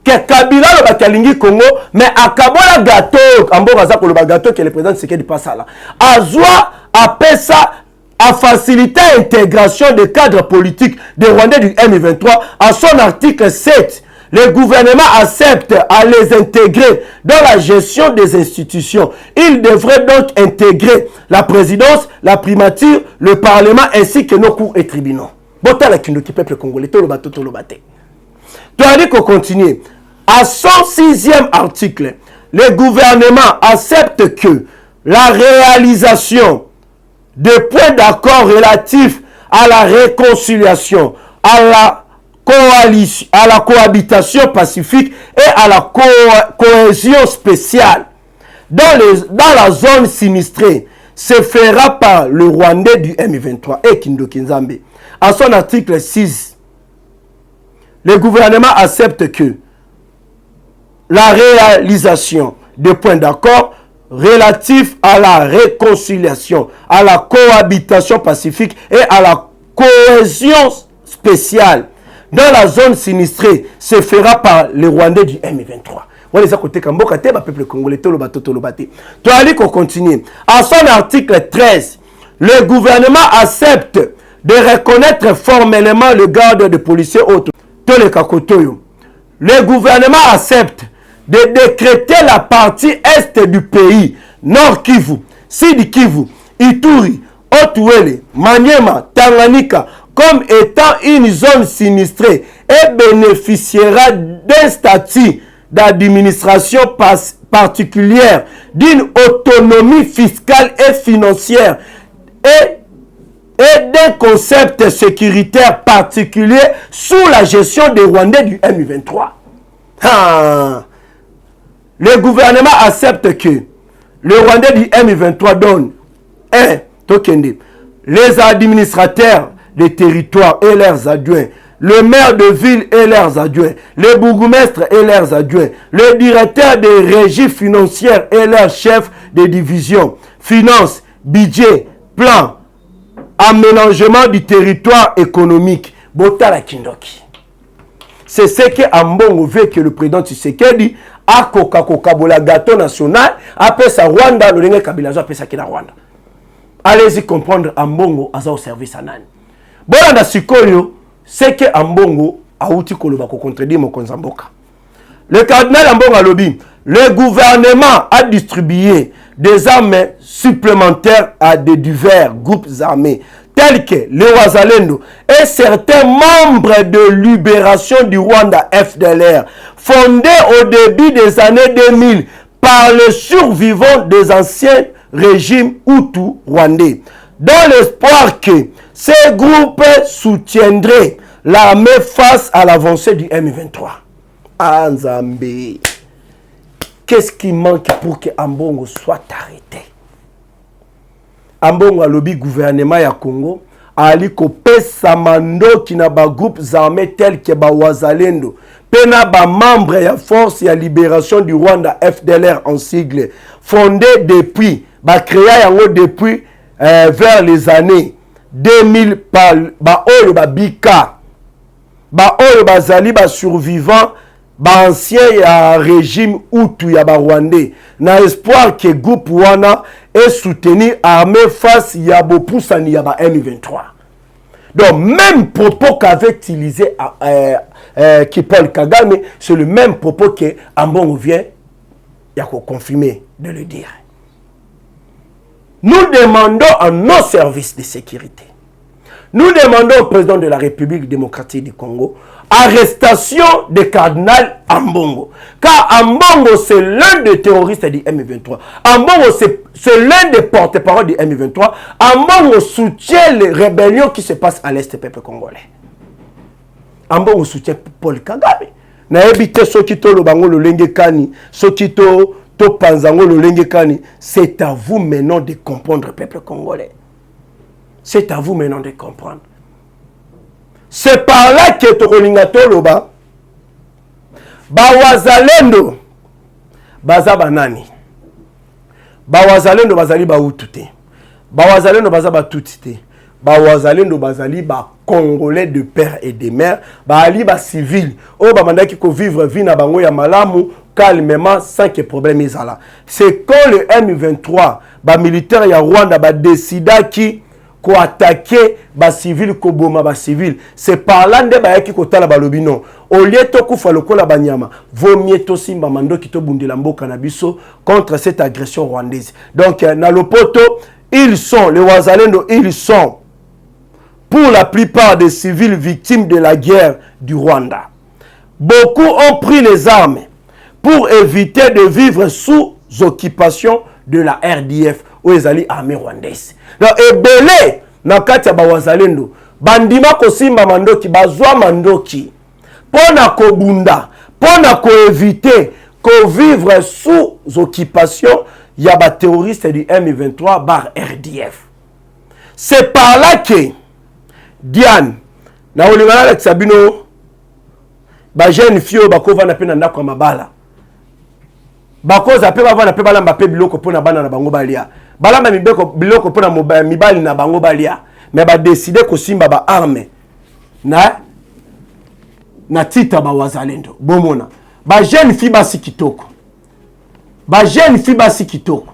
que Kabila le bakalingi Congo mais akabola gâteau ambo baza ko le gâteau que le président Tshisekedi passe là azwa apesa à faciliter l'intégration des cadres politiques des Rwandais du M23 à son article 7. Le gouvernement accepte à les intégrer dans la gestion des institutions. Il devrait donc intégrer la présidence, la primature, le parlement ainsi que nos cours et tribunaux. Bota la kindoki peuple congolais, tout le bateau, tout le bateau. Tu as dit qu'on continue. À son 6e article, le gouvernement accepte que la réalisation des points d'accord relatifs à la réconciliation, à la cohabitation pacifique et à la cohésion spéciale dans la zone sinistrée se fera par le Rwandais du M23 et Kindoki Nzambe. À son article 6, le gouvernement accepte que la réalisation des points d'accord relatifs à la réconciliation, à la cohabitation pacifique et à la cohésion spéciale dans la zone sinistrée se fera par les Rwandais du M23. On les a côté Kamboka, peuple congolais, tout le bateau, tout le bateau. Tu as dit qu'on continue. À son article 13, le gouvernement accepte de reconnaître formellement le garde de policiers autres. Tous les Kakotoyo. Le gouvernement accepte de décréter la partie est du pays, Nord Kivu, Sud Kivu, Ituri, Haut-Ouele, Maniema, Tanganyika, comme étant une zone sinistrée et bénéficiera d'un statut d'administration particulière, d'une autonomie fiscale et financière et d'un concept sécuritaire particulier sous la gestion des Rwandais du M23. Le gouvernement accepte que le Rwandais du M23 donne les administrateurs des territoires et leurs adjoints, le maire de ville et leurs adjoints, les bourgmestres et leurs adjoints, le directeur des régies financières et leurs chefs de division, finances, budget, plan, aménagement du territoire économique. Botala Kindoki. C'est ce que Ambongo veut que le président Tshisekedi a kokabola gâteau national après sa Rwanda, le Lengue Kabila après sa Kina Rwanda. Allez-y comprendre Ambongo a au service à Nani. Bolanda Sikoyo, c'est que Ambongo a outi koloba ko contredire Mokonzi Mboka. Le cardinal Ambongo Alobi, le gouvernement a distribué des armes supplémentaires à des divers groupes armés tels que les Wazalendo et certains membres de libération du Rwanda FDLR, fondés au début des années 2000 par les survivants des anciens régimes Hutu rwandais, dans l'espoir que ces groupes soutiendraient l'armée face à l'avancée du M23. Anzambe, qu'est-ce qui manque pour que Ambongo soit arrêté? Ambongo a lobby gouvernement ya Congo ali kopesa mando qui na ba groupes armés tels que ba Wazalendo pena ba membre ya force ya libération du Rwanda FDLR en sigle fondé depuis ba créé yango depuis vers les années 2000 par ba oyo ba bika ba oyo bazali ba survivant ba ancien ya régime Hutu ya ba Rwandais na espoir que groupe wana et soutenir armée face à Bopoussani à M23. Donc, même propos qu'avait utilisé Paul Kagame, c'est le même propos que Ambongo vient de confirmer de le dire. Nous demandons à nos services de sécurité, Nous demandons au président de la République démocratique du Congo arrestation du cardinal Ambongo. Car Ambongo, c'est l'un des terroristes du M23. Ambongo, c'est l'un des porte-parole du M23. Ambongo soutient les rébellions qui se passent à l'est du peuple congolais. Ambongo soutient Paul Kagame. Na ebite sokito lo bango lo lenge kani, sokito to panzango lo lenge kani, c'est à vous maintenant de comprendre peuple congolais. C'est à vous maintenant de comprendre. C'est par là que Tokolingato Loba, Bawazalendo, Bazabanani, Bawazalendo Bazali Baoutute, Bawazalendo Bazaba Tutite, Bawazalendo Bazali Ba Congolais de père et de mère, Bali Ba civil, O Bamandaki ko vivre vie na bango ya malamu calmement sans que problème ezala. C'est quand le M23, ba militaire ya Rwanda ba décida qui ko attaquer ba civil ko boma ba civil, c'est par là nde ba yaki ko tala ba lobino au lieu to kufa lokola banyama vaut mieux to simba mando ki to bundela mboka na biso contre cette agression rwandaise. Donc na lopoto ils sont les Wazalendo, ils sont pour la plupart des civils victimes de la guerre du Rwanda. Beaucoup ont pris les armes pour éviter de vivre sous occupation de la RDF ou les armées rwandaises. Donc, ebele na kati ya Bawazalendo, bandima kosimba mandoki, bazwa mandoki, pona kobunda, pona ko éviter ko vivre sous occupation ya ba terroriste du M23 bar RDF. C'est par là que Diane, na olingana la Sabino, ba jeune fille bakova na pena ndako mabala. Bakoza pe bava na pe balamba pe biloko pona bana na bango balia. Balamba mibeko biloko pona mibali na bango balia. Mais ba décider ko simba ba arme na tita ba Wazalendo. Bomona. Ba jeune fille basi kitoko. Ba jeune fille basi kitoko.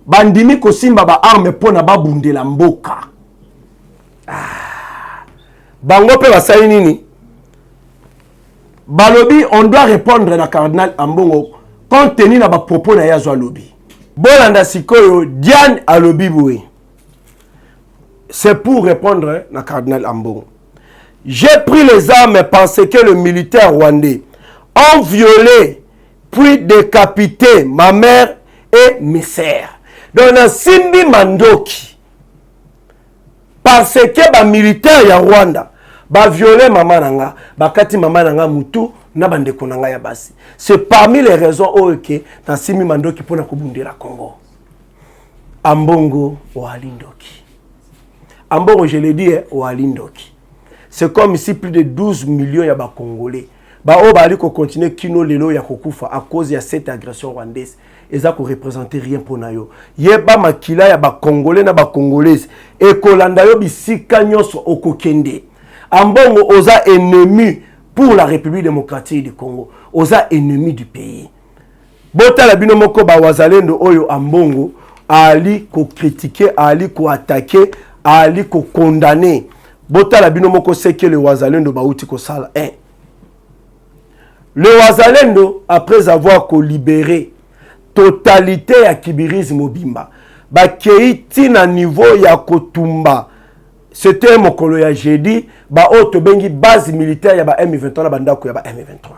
Bandimi ko simba ba arme pona ba bundela mboka. Bango pe basali nini? Balobi, on doit répondre na cardinal Ambongo compte tenu na ba propos na yazo alobi. Bolanda sikoyo Diane alobi boué. C'est pour répondre na cardinal Ambongo. J'ai pris les armes parce que le militaire rwandais ont violé puis décapité ma mère et mes sœurs. Donc na simbi mandoki parce que ba militaire ya Rwanda ba violer maman nanga, ba kati maman nanga mutu na bandeko nanga ya basi. C'est parmi les raisons que na simi mandoki pona kobundela Congo. Ambongo o alindoki. Ambongo, je l'ai dit, o alindoki. C'est comme ici plus de 12 millions ya ba Congolais. Ba o ba ali ko continuer kino lelo ya kokufa à cause de cette agression rwandaise. Eza ko représenter rien pour na yo. Yeba makila ya ba Congolais na ba Congolaise et kolanda yo bisika nyonso okokende. Ambongo oza ennemi pour la République démocratique du Congo. Oza ennemi du pays. Bota la bino moko ba Wazalendo oyo Ambongo ali ko critiquer, ali ko attaquer, ali ko condamner. Bota la bino moko c'est que le Wazalendo ba uti ko sala. Le Wazalendo après avoir ko libéré totalité ya Kibirizi Mobimba ba keiti na niveau ya kotumba. C'était mokolo ya jeudi ba auto bengi base militaire ya ba M23 na bandako ya ba M23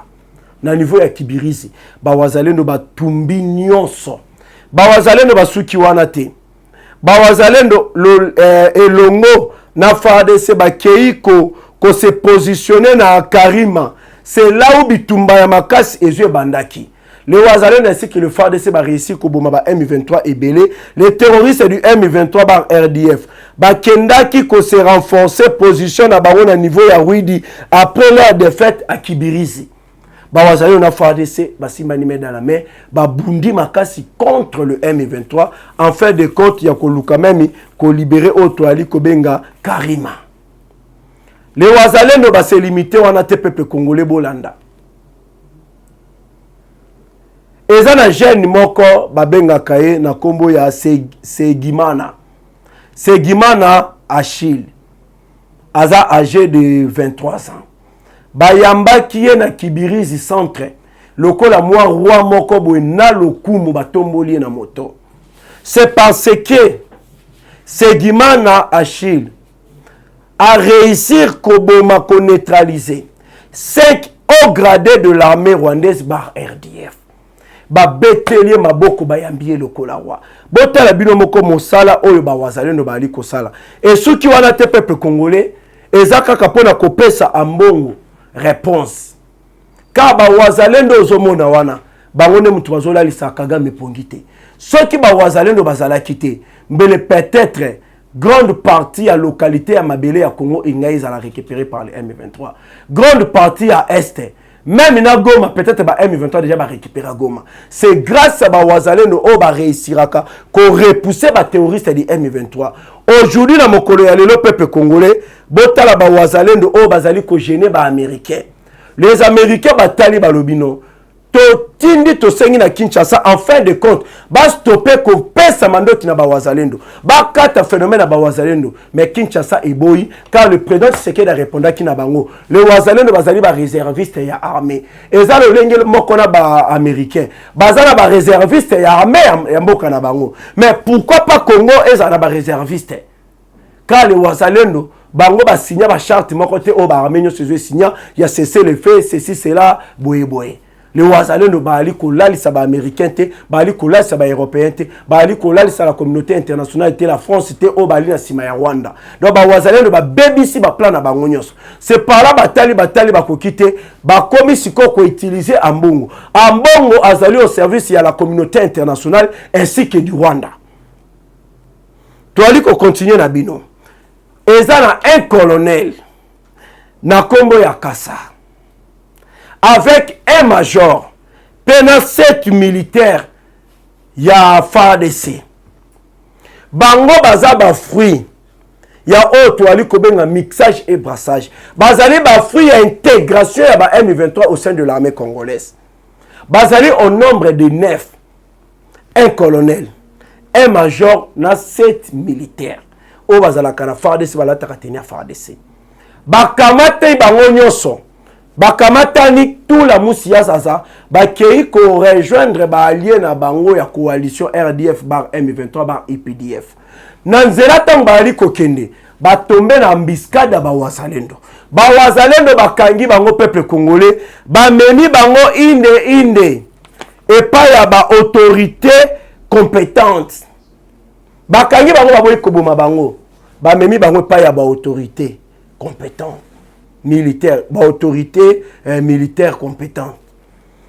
na niveau ya Kibirizi ba Wazalendo ba tumbi nyonso ba Wazalendo ba suki wana te ba Wazalendo elongo na FARDC ba keiko ko se positionner na Karima. C'est là où bitumba ya makasi ezwe bandaki. Les Wazalendo ainsi que le FARDC va réussir Koboma ba M23 et belé. Les terroristes du M23 par RDF. Ba Kendaki ko se renforcer position na bango na niveau ya Widi après leur défaite à Kibirizi. Ba Wazalendo na FARDC ba simani dans la main ba bundi makasi contre le M23 en fin de compte ya ko luka memi ko libérer Otoali Kobenga Karima. Les Wazalendo ba se limiter wana te peuple congolais bolanda. Ezana jeune moko babenga kaye na kombo ya Segimana. Segimana Achille. Aza âgé de 23 ans. Bayamba kiye na Kibirizi centre. Lokola moi roi moko boy na lokumu batomboli na moto. C'est parce que Segimana Achille à réussir koboma ko neutraliser 5 hauts gradés de l'armée rwandaise par RDF. Ba betelie maboko bayambie lokola wa. Botala bino moko mosala oyo ba wazalendo ba aliko sala. Et ceux qui wana te peuple congolais ezaka kapona kopesa ambongo réponse. Ka ba wazalendo ozomona wana bangone mutu bazola lisa Kagame pongite. Ceux qui ba wazalendo bazala kité mbele peut-être grande partie à localité à Mabélé à Congo Ingaïs à la récupérer par les M23. Grande partie à Est. Même na Goma, peut-être ba M23 déjà va récupérer à Goma. C'est grâce à ba Wazalendo au ba réussiraka qu'on repousser ba terroriste du M23. Aujourd'hui dans mon colonial le peuple congolais, botala ba Wazalendo au bazali ko gêner ba américain. Les américains ba tali ba lobino. To tindi to sengi na Kinshasa en fin de compte ba stopper ko pesa mandoti na ba wazalendo ba kata phénomène na ba wazalendo mais Kinshasa est boy car le président Tshisekedi a répondu ki na bango le wazalendo bazali ba réserviste ya armée eza le lengel moko na ba américain bazala ba réserviste ya armée ya mboka na bango mais pourquoi pas Congo eza na ba réserviste car le wazalendo bango ba signer ba charte moko te o ba armée nyo se signer ya cesser le fait ceci cela boye boye. Les wazalendo bali kolali sa ba américain te bali kolali sa ba européen te bali kolali sa la communauté internationale te la France te o bali na sima ya Rwanda donc ba wazalendo ba BBC ba plan na bango nyonso c'est par là batali ba kokite ba komisi ko utiliser ambongo azali au service ya la communauté internationale ainsi que du Rwanda. Toali ko continuer na bino ezana un colonel na kombo ya Kassa avec un major, pendant 7 militaires, il y a FARDC. Bango baza ba fruit. Il y a autre ali kobenga mixage et brassage. Bazali ba fruit ya intégration ya ba M23 au sein de l'armée congolaise. Bazali au nombre de 9. Un colonel, un major, na 7 militaires. O bazala kana FARDC balata katenia FARDC. Bakamate bango nyonso. Bakamatani tout la moussia sasa bakei ko rejoindre ba allié na bango ya coalition RDF bar M23 bar IPDF nanzela tang bali ko kende ba tomber na embuscade ba wazalendo bakangi bango peuple congolais ba meni bango inde et pas ya ba autorité compétente bakangi bango ba boy ko boma bango ba memi bango pas ya ba autorité compétente militaire, ba autorité militaire compétente.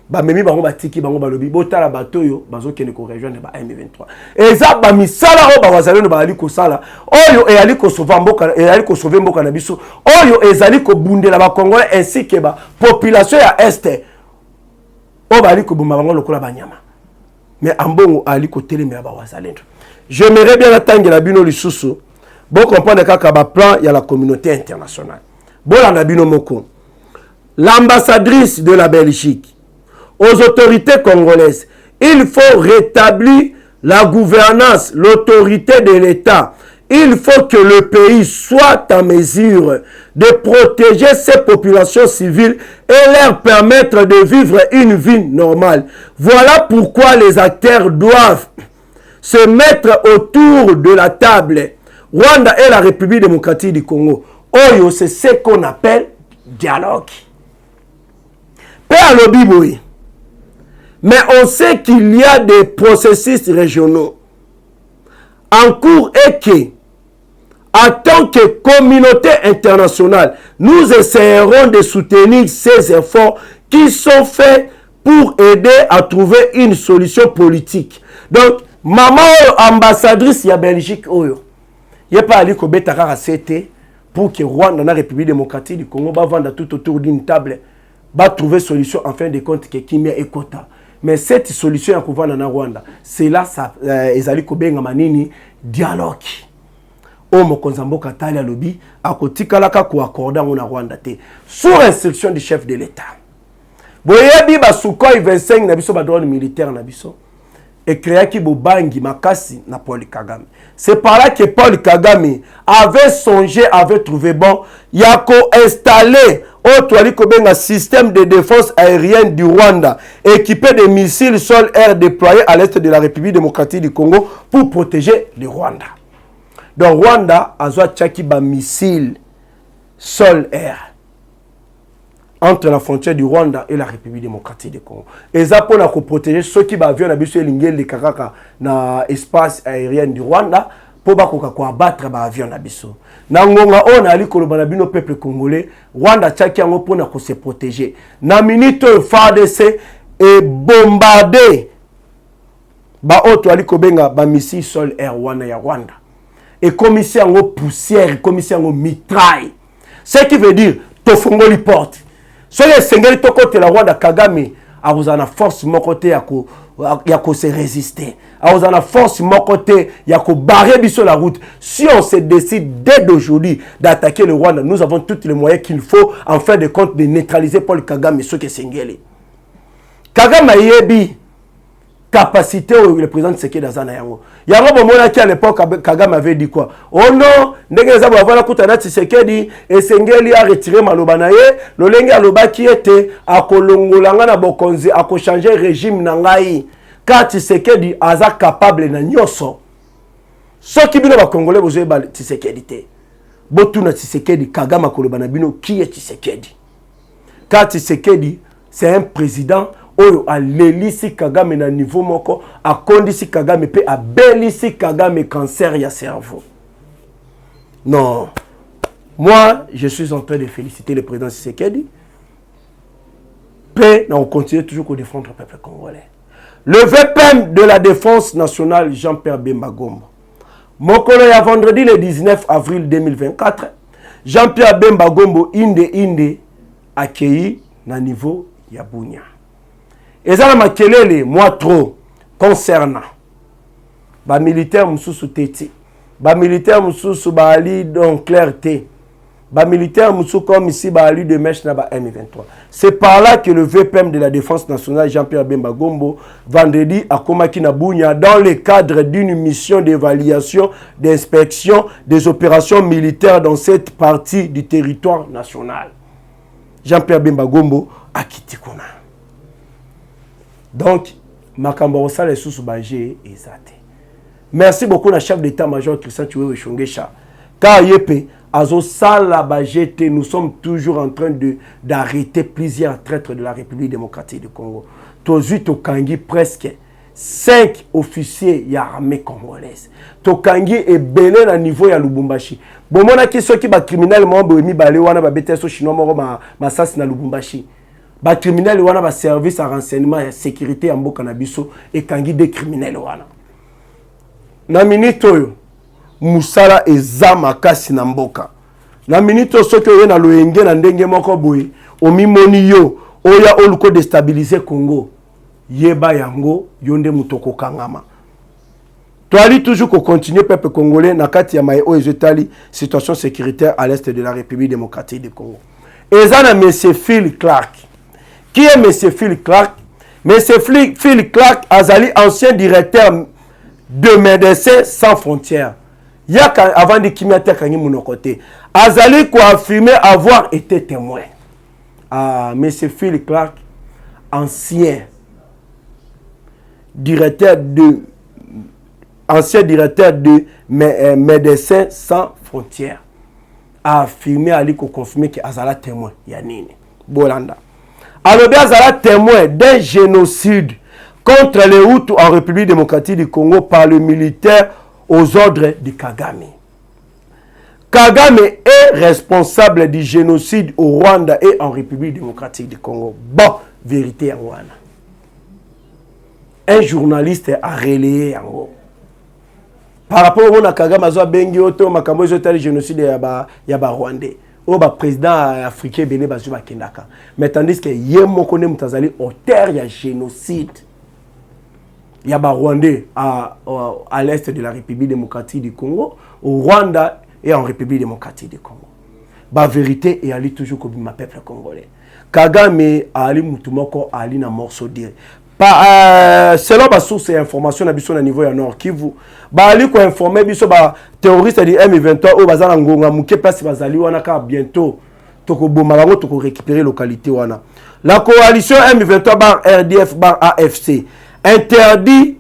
Ba memi bango batiki bango balobi botala batoyo bazokende ko rejoindre ba M23. Eza ba misala o ba wazalendo ba ali ko sala. Oyo e ali ko sauver mboka na biso. Oyo ezali ko bundela ba Congolais ainsi que ba population ya Est. O ba ali ko buma bango lokola banyama. Mais ambongo ali ko telema ba wazalendo. J'aimerais bien attendre la bino lisusu. Bon comprendre kaka ba plan ya la communauté internationale. L'ambassadrice de la Belgique aux autorités congolaises, il faut rétablir la gouvernance, l'autorité de l'État. Il faut que le pays soit en mesure de protéger ses populations civiles et leur permettre de vivre une vie normale. Voilà pourquoi les acteurs doivent se mettre autour de la table. Rwanda et la République démocratique du Congo. Oyo, c'est ce qu'on appelle dialogue. Père Lobiboui. Mais on sait qu'il y a des processus régionaux en cours et que, en tant que communauté internationale, nous essayerons de soutenir ces efforts qui sont faits pour aider à trouver une solution politique. Donc, maman ambassadrice ya Belgique, oyo, y'a pas allé kobeta kaka c'était pour que Rwanda, la République démocratique du Congo, va vendre tout autour d'une table, va trouver solution en fin de compte que Kimia et Kota. Mais cette solution à pouvoir dans Rwanda, c'est là ça ezali kobenga manini dialogue. O mokonzambo katali ya lobi akotikalaka ko accorder na Rwanda te sous instruction du chef de l'État. Boyebi ba Sukhoi 25 na biso ba drone militaire na biso. Et créé qui bobangi makasi na Paul Kagame. C'est par là que Paul Kagame avait songé, avait trouvé bon, yako installé un système de défense aérienne du Rwanda équipé de missiles sol-air déployés à l'est de la République démocratique du Congo pour protéger le Rwanda. Donc Rwanda a tchaki ba missile sol-air entre la frontière du Rwanda et la République démocratique du Congo. Et ça pour protéger ceux qui avions l'habitude de faire dans l'espace aérien du Rwanda pour abattre l'avion. Nangonga on a dit le peuple congolais, Rwanda tchaki yango pour se protéger. Na minute FARDC et bombardé ba auto ali kobenga ba missile sol air wana ya Rwanda. Et commissaire en poussière, commissaire en mitraille. Ce qui veut dire tofongoli porte. So les sengeli to côté la Rwanda Kagame a vous en force mon côté ya ko se résister. A vous en force mon côté ya ko barrer biso la route. Si on se décide dès d'aujourd'hui d'attaquer le Rwanda, nous avons tous les moyens qu'il faut en fin de compte de neutraliser Paul Kagame ce que sengeli. Kagame yebi capacité où le président Tshisekedi Azana yango. Yango bomona qui à l'époque Kagame avait dit quoi? Oh non, ndenge za bavana kutana Tshisekedi esengeli a retiré maloba na ye, lolenge aloba ki était akolongolanga na bokonzi akochanger régime na ngai. Car Tshisekedi aza capable na nyoso. Ce qui bino ba congolais bozoe ba Tshisekedi te. Botuna Tshisekedi Kagame akoloba na bino qui est Tshisekedi? Car Tshisekedi c'est un président oyo alelisi Kagame na niveau moko akondisi Kagame pe abelisi Kagame cancer ya cerveau. Non. Moi, je suis en train de féliciter le président Tshisekedi. Pe on continue toujours à défendre le peuple congolais. Le VPM de la défense nationale Jean-Pierre Bemba Gombo. Mokolo ya vendredi le 19 avril 2024, Jean-Pierre Bemba Gombo inde accueilli na niveau ya Bunia. Et ça, moi trop concernant les militaires moussous téti, les militaires moussous bali donc clarté, les militaires moussous comme ici bali de mèche na ba M23. C'est par là que le VPM de la défense nationale Jean-Pierre Bemba Gombo vendredi a Komaki na Bunia dans le cadre d'une mission d'évaluation, d'inspection des opérations militaires dans cette partie du territoire national. Jean-Pierre Bemba Gombo a quitté Kona. Donc, Makambo Osale sous Bangé et Zate. Merci beaucoup à chef d'état-major Christian Chiwewe Shongesha. Car Yepe, Azo Sala Bangé, nous sommes toujours en train d'arrêter plusieurs traîtres de la République démocratique du Congo. Tozuit Tokangi presque 5 officiers de l'armée congolaise. Tokangi est belé à niveau de Lubumbashi. Bon, mon qui sont qui ba criminel mo bomi balé wana ba beteso chinois mo ma sas na Lubumbashi. Ba criminel wana ba service à renseignement et sécurité en mboka na biso et kangi des criminels wana. Na minute oyo musala ezama kasi na mboka. Na minute soki oyo na loyenge na ndenge moko boye omimoni yo oya oluko déstabiliser Congo. Yeba yango yonde mutoko kangama. Toali toujours qu'on continue peuple congolais na kati ya mai oyo etali situation sécuritaire à l'est de la République démocratique du Congo. Et ça na monsieur Phil Clark. Qui est M. Phil Clark? M. Phil Clark azali ancien directeur de Médecins Sans Frontières. Yaka avant de Kimiata Kangi Monokote. Azali ko affirmé avoir été témoin. Ah, M. Phil Clark, ancien directeur de Médecins Sans Frontières, a affirmé à lui qu'on confirme que azala témoin. Yanine Bolanda. Alors, Azala témoin d'un génocide contre les Hutus en République démocratique du Congo par le militaire aux ordres de Kagame. Kagame est responsable du génocide au Rwanda et en République démocratique du Congo. Bon, vérité en Rwanda. Un journaliste a relayé en haut. Par rapport à Kagame, il a bengi auto makambo le génocide yaba Rwandais. Le président africain Béné Bazouba Kendaka. Mais tandis que Yemo Kone Moutazali, auteur de génocide, il y a Rwandais à l'est de la République démocratique du Congo, au Rwanda et en République démocratique du Congo. La vérité est allée toujours comme ma peuple congolais. Kagame Ali Moutoumoko Ali na morceau dire. Selon ma source et information à niveau ya Nord Kivu, Ali ko informer biso ba terroriste di M23 au bazala ngonga muke place bazali wana ka bientôt toko boma bango toko récupérer localité wana. La coalition M23 bar RDF bar AFC interdit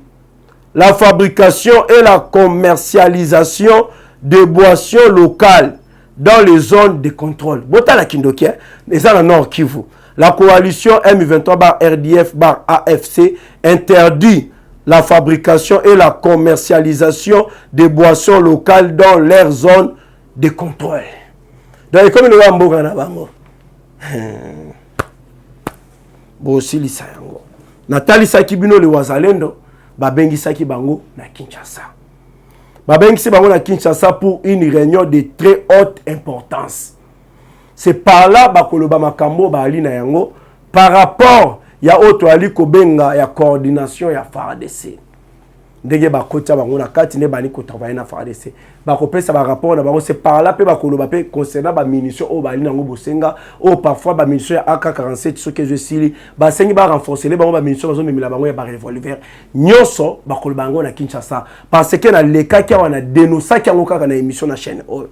la fabrication et la commercialisation de boissons locales dans les zones de contrôle. Botala Kindokia, les ans Nord Kivu. La coalition M23-RDF-AFC interdit la fabrication et la commercialisation des boissons locales dans leur zone de contrôle. Donc, comme nous avons Bosi Lisayango. Natali Sakibino le Wazalendo, Babengi Saki Bango na Kinshasa. Babengi Bango na Kinshasa pour une réunion de très haute importance. C'est par là Bakoloba Makambo Bali na yango par rapport ya auto ali kobenga ya coordination ya FARDC. Ndenge bakota bango na kati ne bani ko travailler na FARDC. Bakopesa ba rapport na bango c'est par là pe bakoloba pe concernant ba munitions o bali nango bosenga o parfois ba munitions ya AK47 ce que je sili ba sengi ba renforcer les bango ba munitions bazo memela bango ya ba revolver. Nyoso bakoloba bango na Kinshasa parce que na leka ki wana dénoncer ki yango kaka na émission na chaîne o.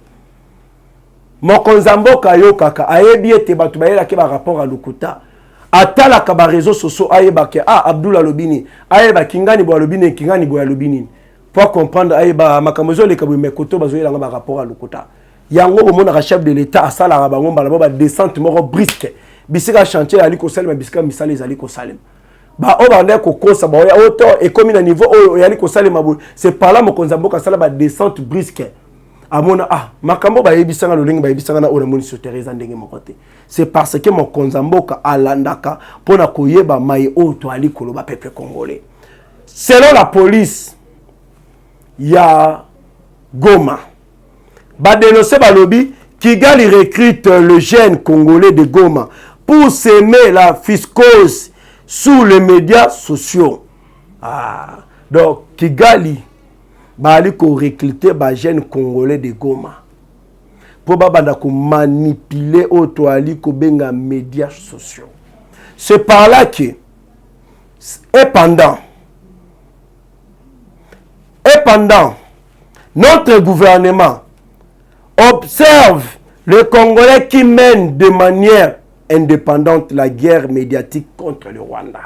Mokonzamboka yo kaka ayebi ete batu bayela ke ba rapport à Lukuta. Atala kaba réseaux sociaux ayeba ke Abdullah Lobini ayeba kingani bo Lobini kingani bo Lobini pour comprendre ayeba makamozo le kabo mekoto bazoyela nga rapport à Lukuta yango omona chef de l'état asala bango mbala ba descente moko brisque bisika chantier ali ko salema bisika misali ezali ko salema ba obande ko kosa ba ya auto et comme na niveau yali ko salema c'est par là mokonzamboka sala ba descente brisque amona makambo ba yebisanga lolingi ba yebisanga na ona moni sotereza ndenge mokote c'est parce que mokonzamboka alandaka pona koyeba mai auto ali koloba peuple congolais selon la police ya Goma ba dénoncer ba lobby Kigali recrute le jeune congolais de Goma pour semer la fiscose sous les médias sociaux. Donc Kigali bali ko recruter ba jeune congolais de Goma pour banda ko manipuler auto ali ko benga médias sociaux. C'est par là que et pendant notre gouvernement observe le Congolais qui mène de manière indépendante la guerre médiatique contre le Rwanda.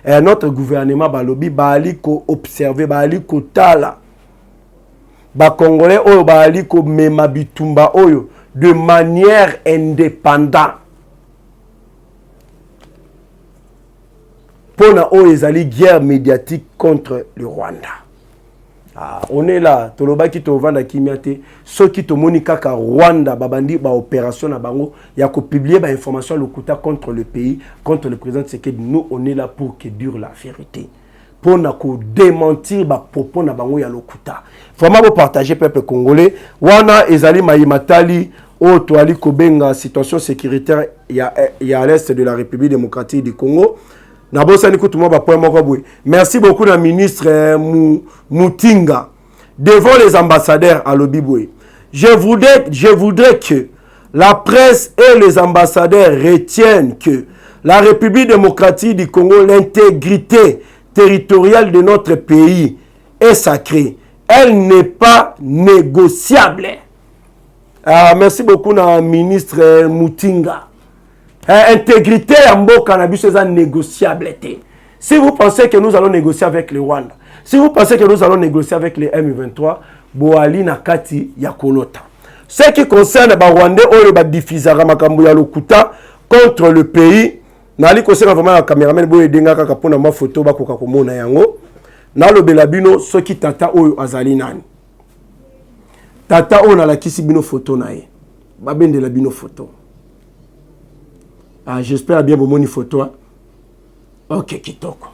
Et notre gouvernement balobi bali ko observer bali ko tala ba Congolais oyo bali ko mema bitumba oyo de manière indépendante. Pona oyo ezali guerre médiatique contre le Rwanda. On est là, toloba ki to vanda kimiate, ceux qui to moni kaka Rwanda babandi ba opération na bango ya ko publier ba information lokuta contre le pays, contre le président Tshisekedi. Nous on est là pour que dure la vérité. Pour na ko démentir ba propos na bango ya lokuta. Vraiment pour partager peuple congolais, wana ezali mayimatali o to ali ko benga situation sécuritaire ya à l'est de la République démocratique du Congo. Merci beaucoup la ministre Moutinga devant les ambassadeurs à l'Obiboué. Je voudrais que la presse et les ambassadeurs retiennent que la République démocratique du Congo, l'intégrité territoriale de notre pays est sacrée. Elle n'est pas négociable. Merci beaucoup la ministre Moutinga. Intégrité en beau cannabis est négociable. Si vous pensez que nous allons négocier avec le Rwanda, si vous pensez que nous allons négocier avec les M23, Boali Nakati Yakolota. Ce qui concerne les Rwandais, on va diffuser Ramakambu Yalokuta contre le pays. Nali concerne vraiment la caméraman boye denga kaka pona ma photo ba koka komona yango. Na lo belabino ce qui tata oyo azali nani. Tata on a la kisi bino photo nae. Ba bende la bino photo. J'espère bien mon photo. Ok, kitoko.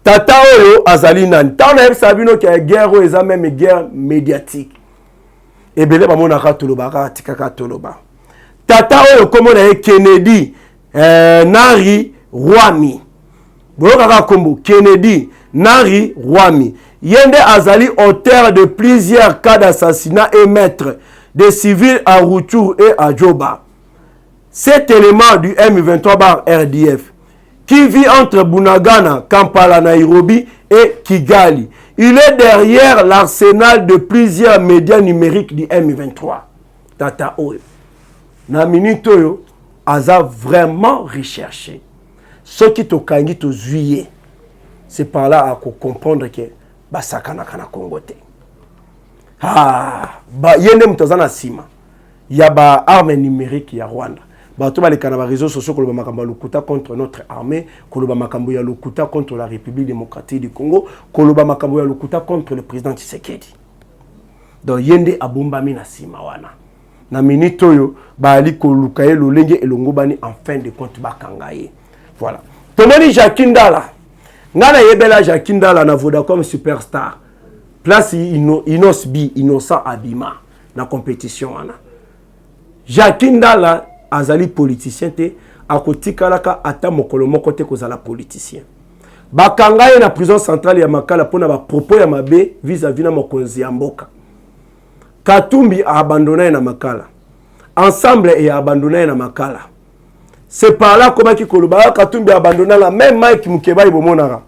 Tata oyo azali nani. Tana sabino ki a guerre o eza même guerre médiatique. Ebele ba mona ka toloba ka tikaka toloba. Tata oyo komo na Kennedy Nari Rwami. Boka kombo Kennedy Nari Rwami. Yende azali auteur de plusieurs cas d'assassinat et maître de civils à Rutshuru et à Djoba. Cet élément du M23-RDF qui vit entre Bunagana, Kampala, Nairobi et Kigali, il est derrière l'arsenal de plusieurs médias numériques du M23. Tata Oyo. Na minute Oyo, Aza vraiment recherché. Ce qui te kangi te juillet, c'est par là à comprendre que Basakana kana Kongote. Yende mtazana sima. ya ba arme numérique ya Rwanda. Bato baleka na ba réseaux sociaux koloba makambo lokuta contre notre armée, koloba makambo ya lokuta contre la République démocratique du Congo, koloba makambo ya lokuta contre le président Tshisekedi. Donc yende abombami na sima wana. Na minute oyo baali koluka ye lolenge elongo bani en fin de compte bakangaye. Voilà. Tomoni Jacques Ndala. Ngana yebela Jacques Ndala na Vodacom Superstar. Place Innocent Abima na compétition wana. Jacques Ndala azali politicien te akotikalaka ata mokolo moko te kozala politicien. Bakangaye na prison centrale ya Makala pona ba propos ya mabe vis-à-vis na mokonzi ya mboka. Katumbi a abandonné na Makala. Ensemble et abandonné na Makala. C'est par là comment ki koloba Katumbi a abandonné la même Mike Mukeba ibomonara.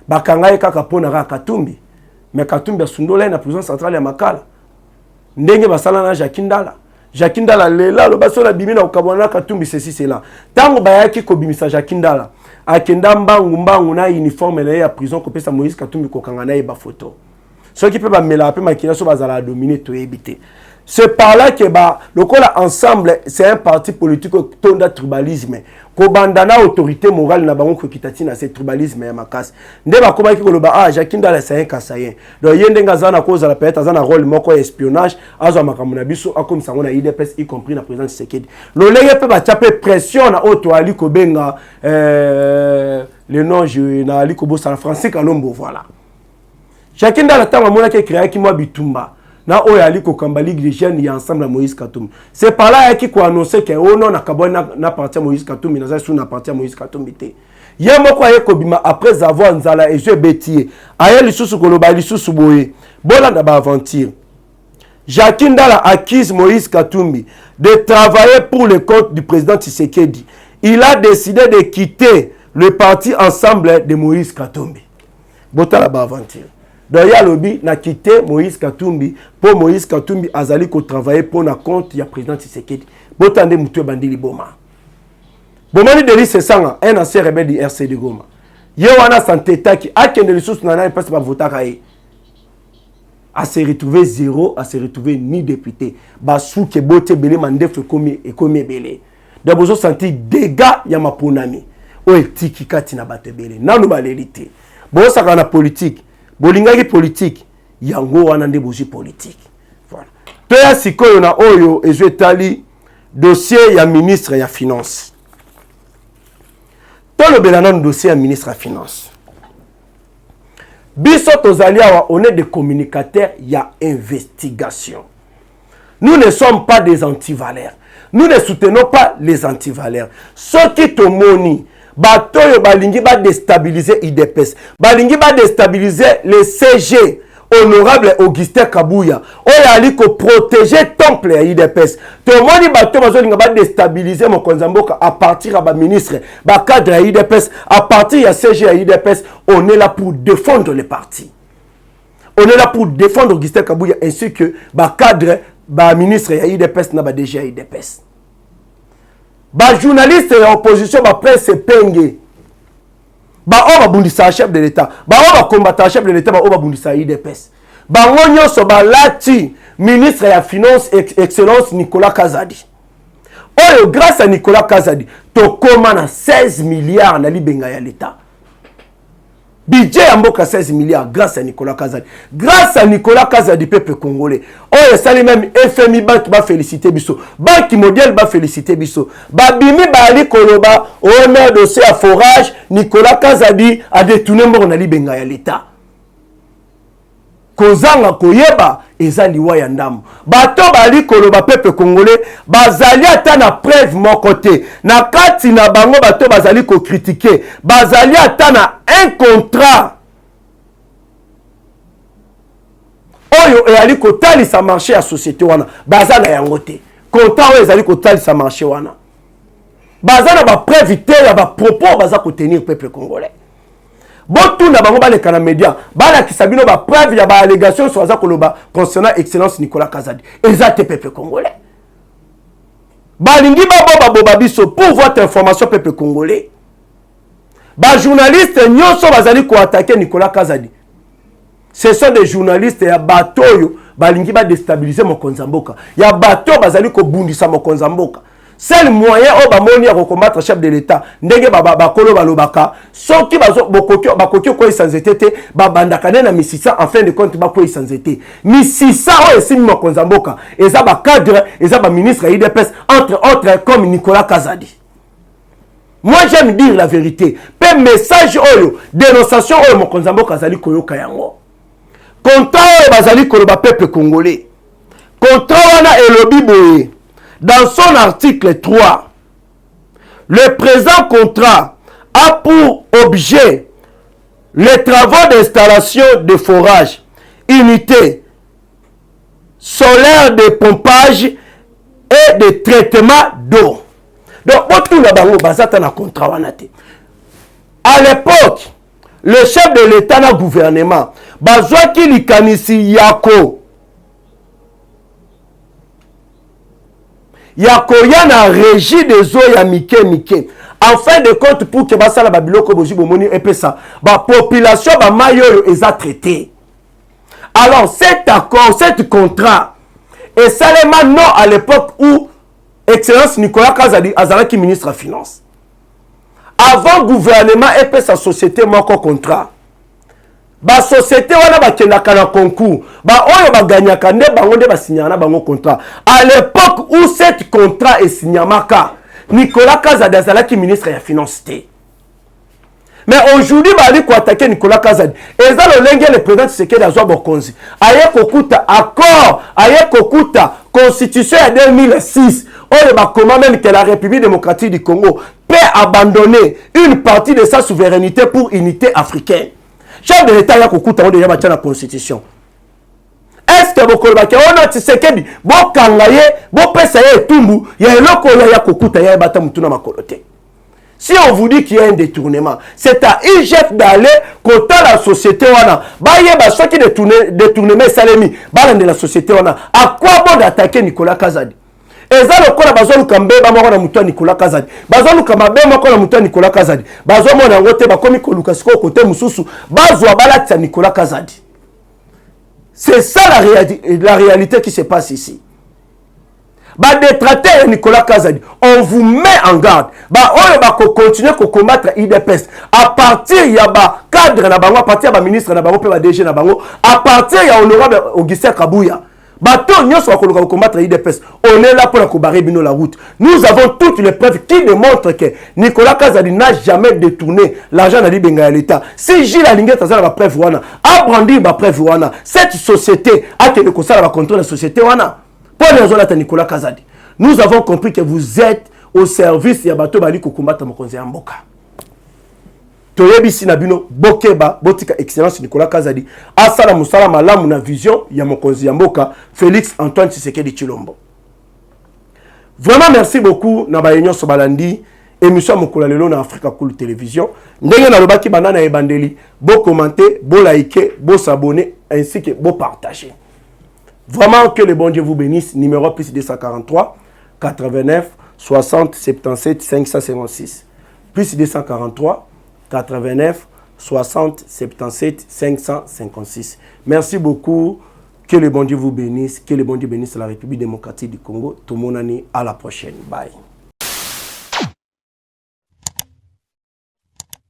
Bakangaye kaka pona Katumbi. Mais Katumbi a sundola na prison centrale ya Makala. Ndenge basala na Jacques Ndala. Jacques Ndala lela lo baso na bimina okabwana Katumbi ceci cela. Tango bayaki ko bimisa Jacques Ndala. Akenda mbangu na uniforme na ya prison ko pesa Moïse Katumbi ko kangana ba photo. Ceux qui peuvent mêler un peu makina so bazala dominer to éviter. C'est par là que le col ensemble c'est un parti politique tonda tribalisme. Ko bandana autorité morale na bango ko kitati na ce tribalisme ya makasi. Nde ba koma ki ko loba Jacques Ndala c'est un kasayen. Donc yende ngazana cause la peut-être azana rôle moko espionnage azo makamuna biso akom sango na IDPS y compris na président Tshisekedi. Lo lenge pe ba taper pression na auto ali ko benga le nom je na ali ko bossa français Kalombo voilà. Jacques Ndala tanga mona ke créé ki moi bitumba. Na oya aliko kamba ligue des jeunes y ensemble à Moïse Katumbi. C'est par là qui ko annoncer que oh non na kabona na parti Moïse Katumbi na sous na parti Moïse Katumbi te. Yemo ko ayeko bima après avoir nzala et je bétier. Aya lisusu koloba lisusu boye. Bola na ba aventure. Jacques Ndala accuse Moïse Katumbi de travailler pour le compte du président Tshisekedi. Il a décidé de quitter le parti ensemble de Moïse Katumbi. Bota la ba aventure. Donc, il y a lobby n'a quitté Moïse Katumbi pour Moïse Katumbi azali ko travailler pour na compte ya président Tshisekedi. Botande mutu bandili boma. Bomani Delis c'est ça un ancien rebelle du RCD Goma. Yewana santé taki akende lisous nana passe pas voter kaé. A se retrouver zéro, a se retrouver ni député. Ba sou ke bote belé mandef komi et komi belé. Donc bozo senti dégâts ya maponami. O etiki kati na bate belé. Nanu balélité. Bo saka na politique. Bolingaki politique yango wana nde bozi politique voilà to ya sikoyo na oyo ezo etali dossier ya ministre ya finance to le belana dossier ya ministre ya finance biso tozali awa on est des communicateurs ya investigation. Nous ne sommes pas des antivaleurs, nous ne soutenons pas les antivaleurs. Ceux qui te monient batoyo balingi ba déstabiliser IDPS, balingi ba déstabiliser le CG honorable Augustin Kabuya oyo ali ko protéger temple ya IDPS. Tomoni bato bazolinga ba déstabiliser mokonzi mboka à partir ba ministre ba cadre ya IDPS, à partir ya CG ya IDPS. On est là pour défendre les partis, on est là pour défendre Augustin Kabuya ainsi que ba cadre ba ministre ya IDPS na ba DG ya IDPS. Ba journaliste et opposition ba presse penge. Ba oba bundisa chef de l'État. Ba oba combattant chef de l'État ba oba bundisa IDPS. Ba ngonyo so ba lati ministre ya finance excellence Nicolas Kazadi. Oyo grâce à Nicolas Kazadi to koma na 16 milliards na libenga ya l'État. Budget ya mboka 16 milliards grâce à Nicolas Kazadi. Grâce à Nicolas Kazadi peuple congolais. Oh ça même FMI banque ba féliciter biso. Banque mondiale ba féliciter biso. Ba bimi ba ali koloba au maire dossier à forage Nicolas Kazadi a détourné mbo na libenga ya l'État. Kozanga koyeba ezali wa ya ndambo. Bato bali koloba peuple congolais bazali ata na preuve mon côté. Na kati na bango bato bazali ko critiquer. Bazali ata na un contrat. Oyo ezali ko tali sa marché à société wana. Bazana yango te. Contrat oyo ezali ko tali sa marché wana. Bazana ba preuve te ya ba propos baza ko tenir peuple congolais. Botu na bango baleka na média bala kisabino ba preuve ya ba allégation sur za koloba concernant excellence Nicolas Kazadi ezate peuple congolais balingi ba boba biso pour votre information peuple congolais ba journalistes nyoso bazali ko attaquer Nicolas Kazadi ce sont des journalistes ya batoyo balingi ba déstabiliser mokonzi ya mboka ya bato bazali ko bundisa mokonzi ya mboka. Seul moyen au bamoni à combattre chef de l'État ndenge bakolo balobaka soki bakoki ko sans été babandaka na misisa en fin de compte ba ko sans été misisa o esimi mokonzi ya mboka eza ba cadre eza ba ministre IDPS entre autres comme Nicolas Kazadi. Moi j'aime dire la vérité. Pe message oyo dénonciation oyo mokonzi ya mboka azali koyoka yango. Contrat oyo bazali koloba peuple congolais. Contrat wana elobi boye. Dans son article 3, le présent contrat a pour objet les travaux d'installation de forage, unités solaires de pompage et de traitement d'eau. Donc, tout le bazata na contrat wanate. À l'époque, le chef de l'État na gouvernement, bazwa ki likanisi yako. Yakoya na régie des eaux ya mike. En fin de compte, pour que basala babiloko boji bomoni epesa, ba population ba mayoyo eza traité. Alors cet accord, cet contrat, et seulement non à l'époque où Excellence Nicolas Kazadi azalaki ministre des Finances. Avant gouvernement epesa société moko contrat. Ba société wana bakendaka na concours ba oyo baganyaka nde bango nde basinyana bango contrat. À l'époque où cet contrat est signamaka Nicolas Kazadi azalaki ministre ya finance. Mais aujourd'hui bali ko attaquer Nicolas Kazadi eza lolenge le président Tshisekedi azwa bokonzi aye kokuta accord aye kokuta constitution ya 2006 oyo ba comment même que la République démocratique du Congo peut abandonner une partie de sa souveraineté pour unité africaine. Chef de l'État, il y a déjà la constitution. Est-ce que vous avez dit que Tshisekedi, vous kangaye, vous pesayez tumbu, il y a un loko ya kokuta ya bata mutuna makolote. Si on vous dit qu'il y a un détournement, c'est à IGF d'aller contre la société wana. Ba yeba ceux qui détournement salemi, ba de la société wana. À quoi bon d'attaquer Nicolas Kazadi? Eza lokola bazolu kambe ba moko na mutu Nicolas Kazadi. Bazolu kamabe moko na mutu Nicolas Kazadi. Bazo mona ngote ba komi koluka siko côté mususu, bazwa balati Nicolas Kazadi. C'est ça la réalité qui se passe ici. Ba détracteur Nicolas Kazadi, on vous met en garde. Ba oyo ba continuer ko combattre IDPS à partir ya ba cadre na bango, à partir ya ba ministre na bango pe ba DG na bango, à partir ya honorable Augustin Kabouya. Bateau, nous sommes combattre IDPS. On est là pour la barrer la route. Nous avons toutes les preuves qui démontrent que Nicolas Kazadi n'a jamais détourné l'argent de l'Ibenga à l'État. Si Gilles Alinguet a la preuve, a brandi la preuve, cette société a été le conseil à contrôler la société. Pour les raisons de Nicolas Kazadi, nous avons compris que vous êtes au service de bateau bali ko combattre mon conseil en Mboka. Toyebisi na bino bokeba botika excellence Nicolas Kazadi asala musala malamu na vision ya mokonzi ya mboka Félix Antoine Tshisekedi Tshilombo. Vraiment merci beaucoup na bayenyo sobalandi émission mokula lelo na Africa Cool Télévision. Ndenge na lobaki banana e bandeli bo commenter, bo liker, bo s'abonner ainsi que bo partager. Vraiment que le bon Dieu vous bénisse. Numéro plus 243 89 60 77 556 plus 243 89 60 77 556. Merci beaucoup. Que le bon Dieu vous bénisse. Que le bon Dieu bénisse la République démocratique du Congo. Tout le monde année. À la prochaine. Bye.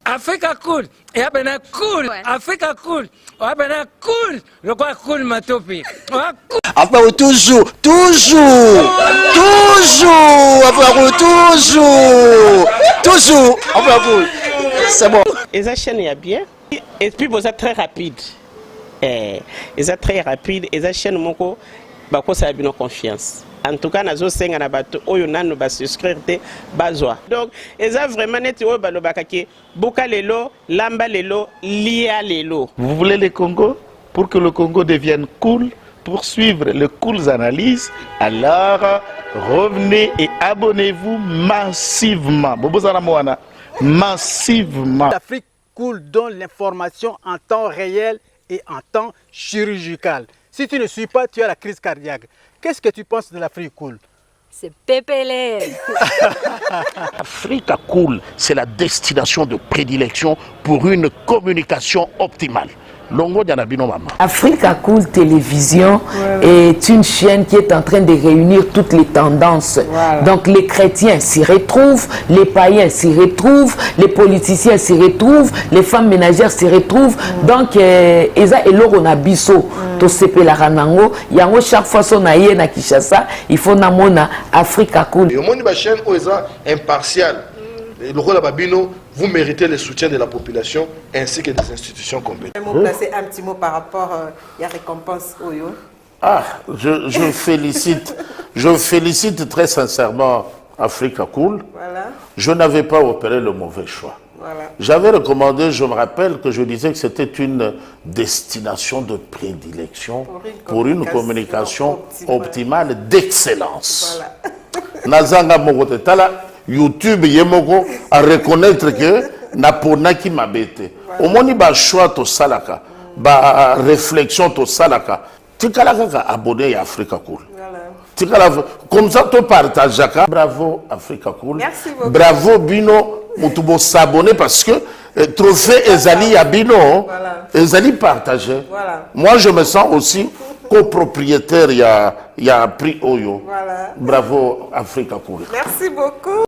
Africa cool. Et abena cool. Africa cool. Abena cool. Le quoi cool matopi.
Enfin, toujours. Enfin, toujours. Enfin, vous. C'est bon.
Et ça chaîne est bien. Et puis vous êtes très rapide. Et ça très rapide. Et ça chaîne moko bako ça a bien confiance. En tout cas, nazo senga na bato oyo nanu ba souscrire te bazwa. Donc, et ça vraiment net o balobaka ke boka lelo, lamba lelo, lia lelo.
Vous voulez le Congo pour que le Congo devienne cool, pour suivre les cool analyses, alors revenez et abonnez-vous massivement. Bobozana Moana. Massivement.
L'Afrique Cool donne l'information en temps réel et en temps chirurgical. Si tu ne suis pas, tu as la crise cardiaque. Qu'est-ce que tu penses de l'Afrique Cool?
C'est PPL.
Africa Cool, c'est la destination de prédilection pour une communication optimale. Longo Dianabino Mama.
Africa Cool Télévision est une chaîne qui est en train de réunir toutes les tendances. Donc les chrétiens s'y retrouvent, les païens s'y retrouvent, les politiciens s'y retrouvent, les femmes ménagères s'y retrouvent. Donc Eza Eloro na biso to sepela ranango yango chaque fois son aye na Kinshasa, il faut namona Africa Cool.
Et au monde de chaîne Eza impartial. Le rôle de Babino, vous méritez le soutien de la population ainsi que des institutions compétentes.
Placer un petit mot par rapport à la récompense Oyo.
Je félicite très sincèrement Africa Cool.
Voilà.
Je n'avais pas opéré le mauvais choix.
Voilà.
J'avais recommandé, je me rappelle que je disais que c'était une destination de prédilection pour une communication optimale d'excellence.
Voilà.
Nazanga Mogote Tala, YouTube Yemoko à reconnaître que Naponaki m'a bêté. Au moins, il y a un choix to salaka, ba réflexion to salaka. Tu as abonné à Africa Cool. Comme ça, tu partages. Bravo Africa Cool.
Merci beaucoup.
Bravo Bino. Mutubo s'abonner parce que trophée Ezali Abino, Ezali partagé.
Voilà.
Moi, je me sens aussi copropriétaire. Il y a un prix Oyo.
Voilà.
Bravo Africa Cool.
Merci beaucoup.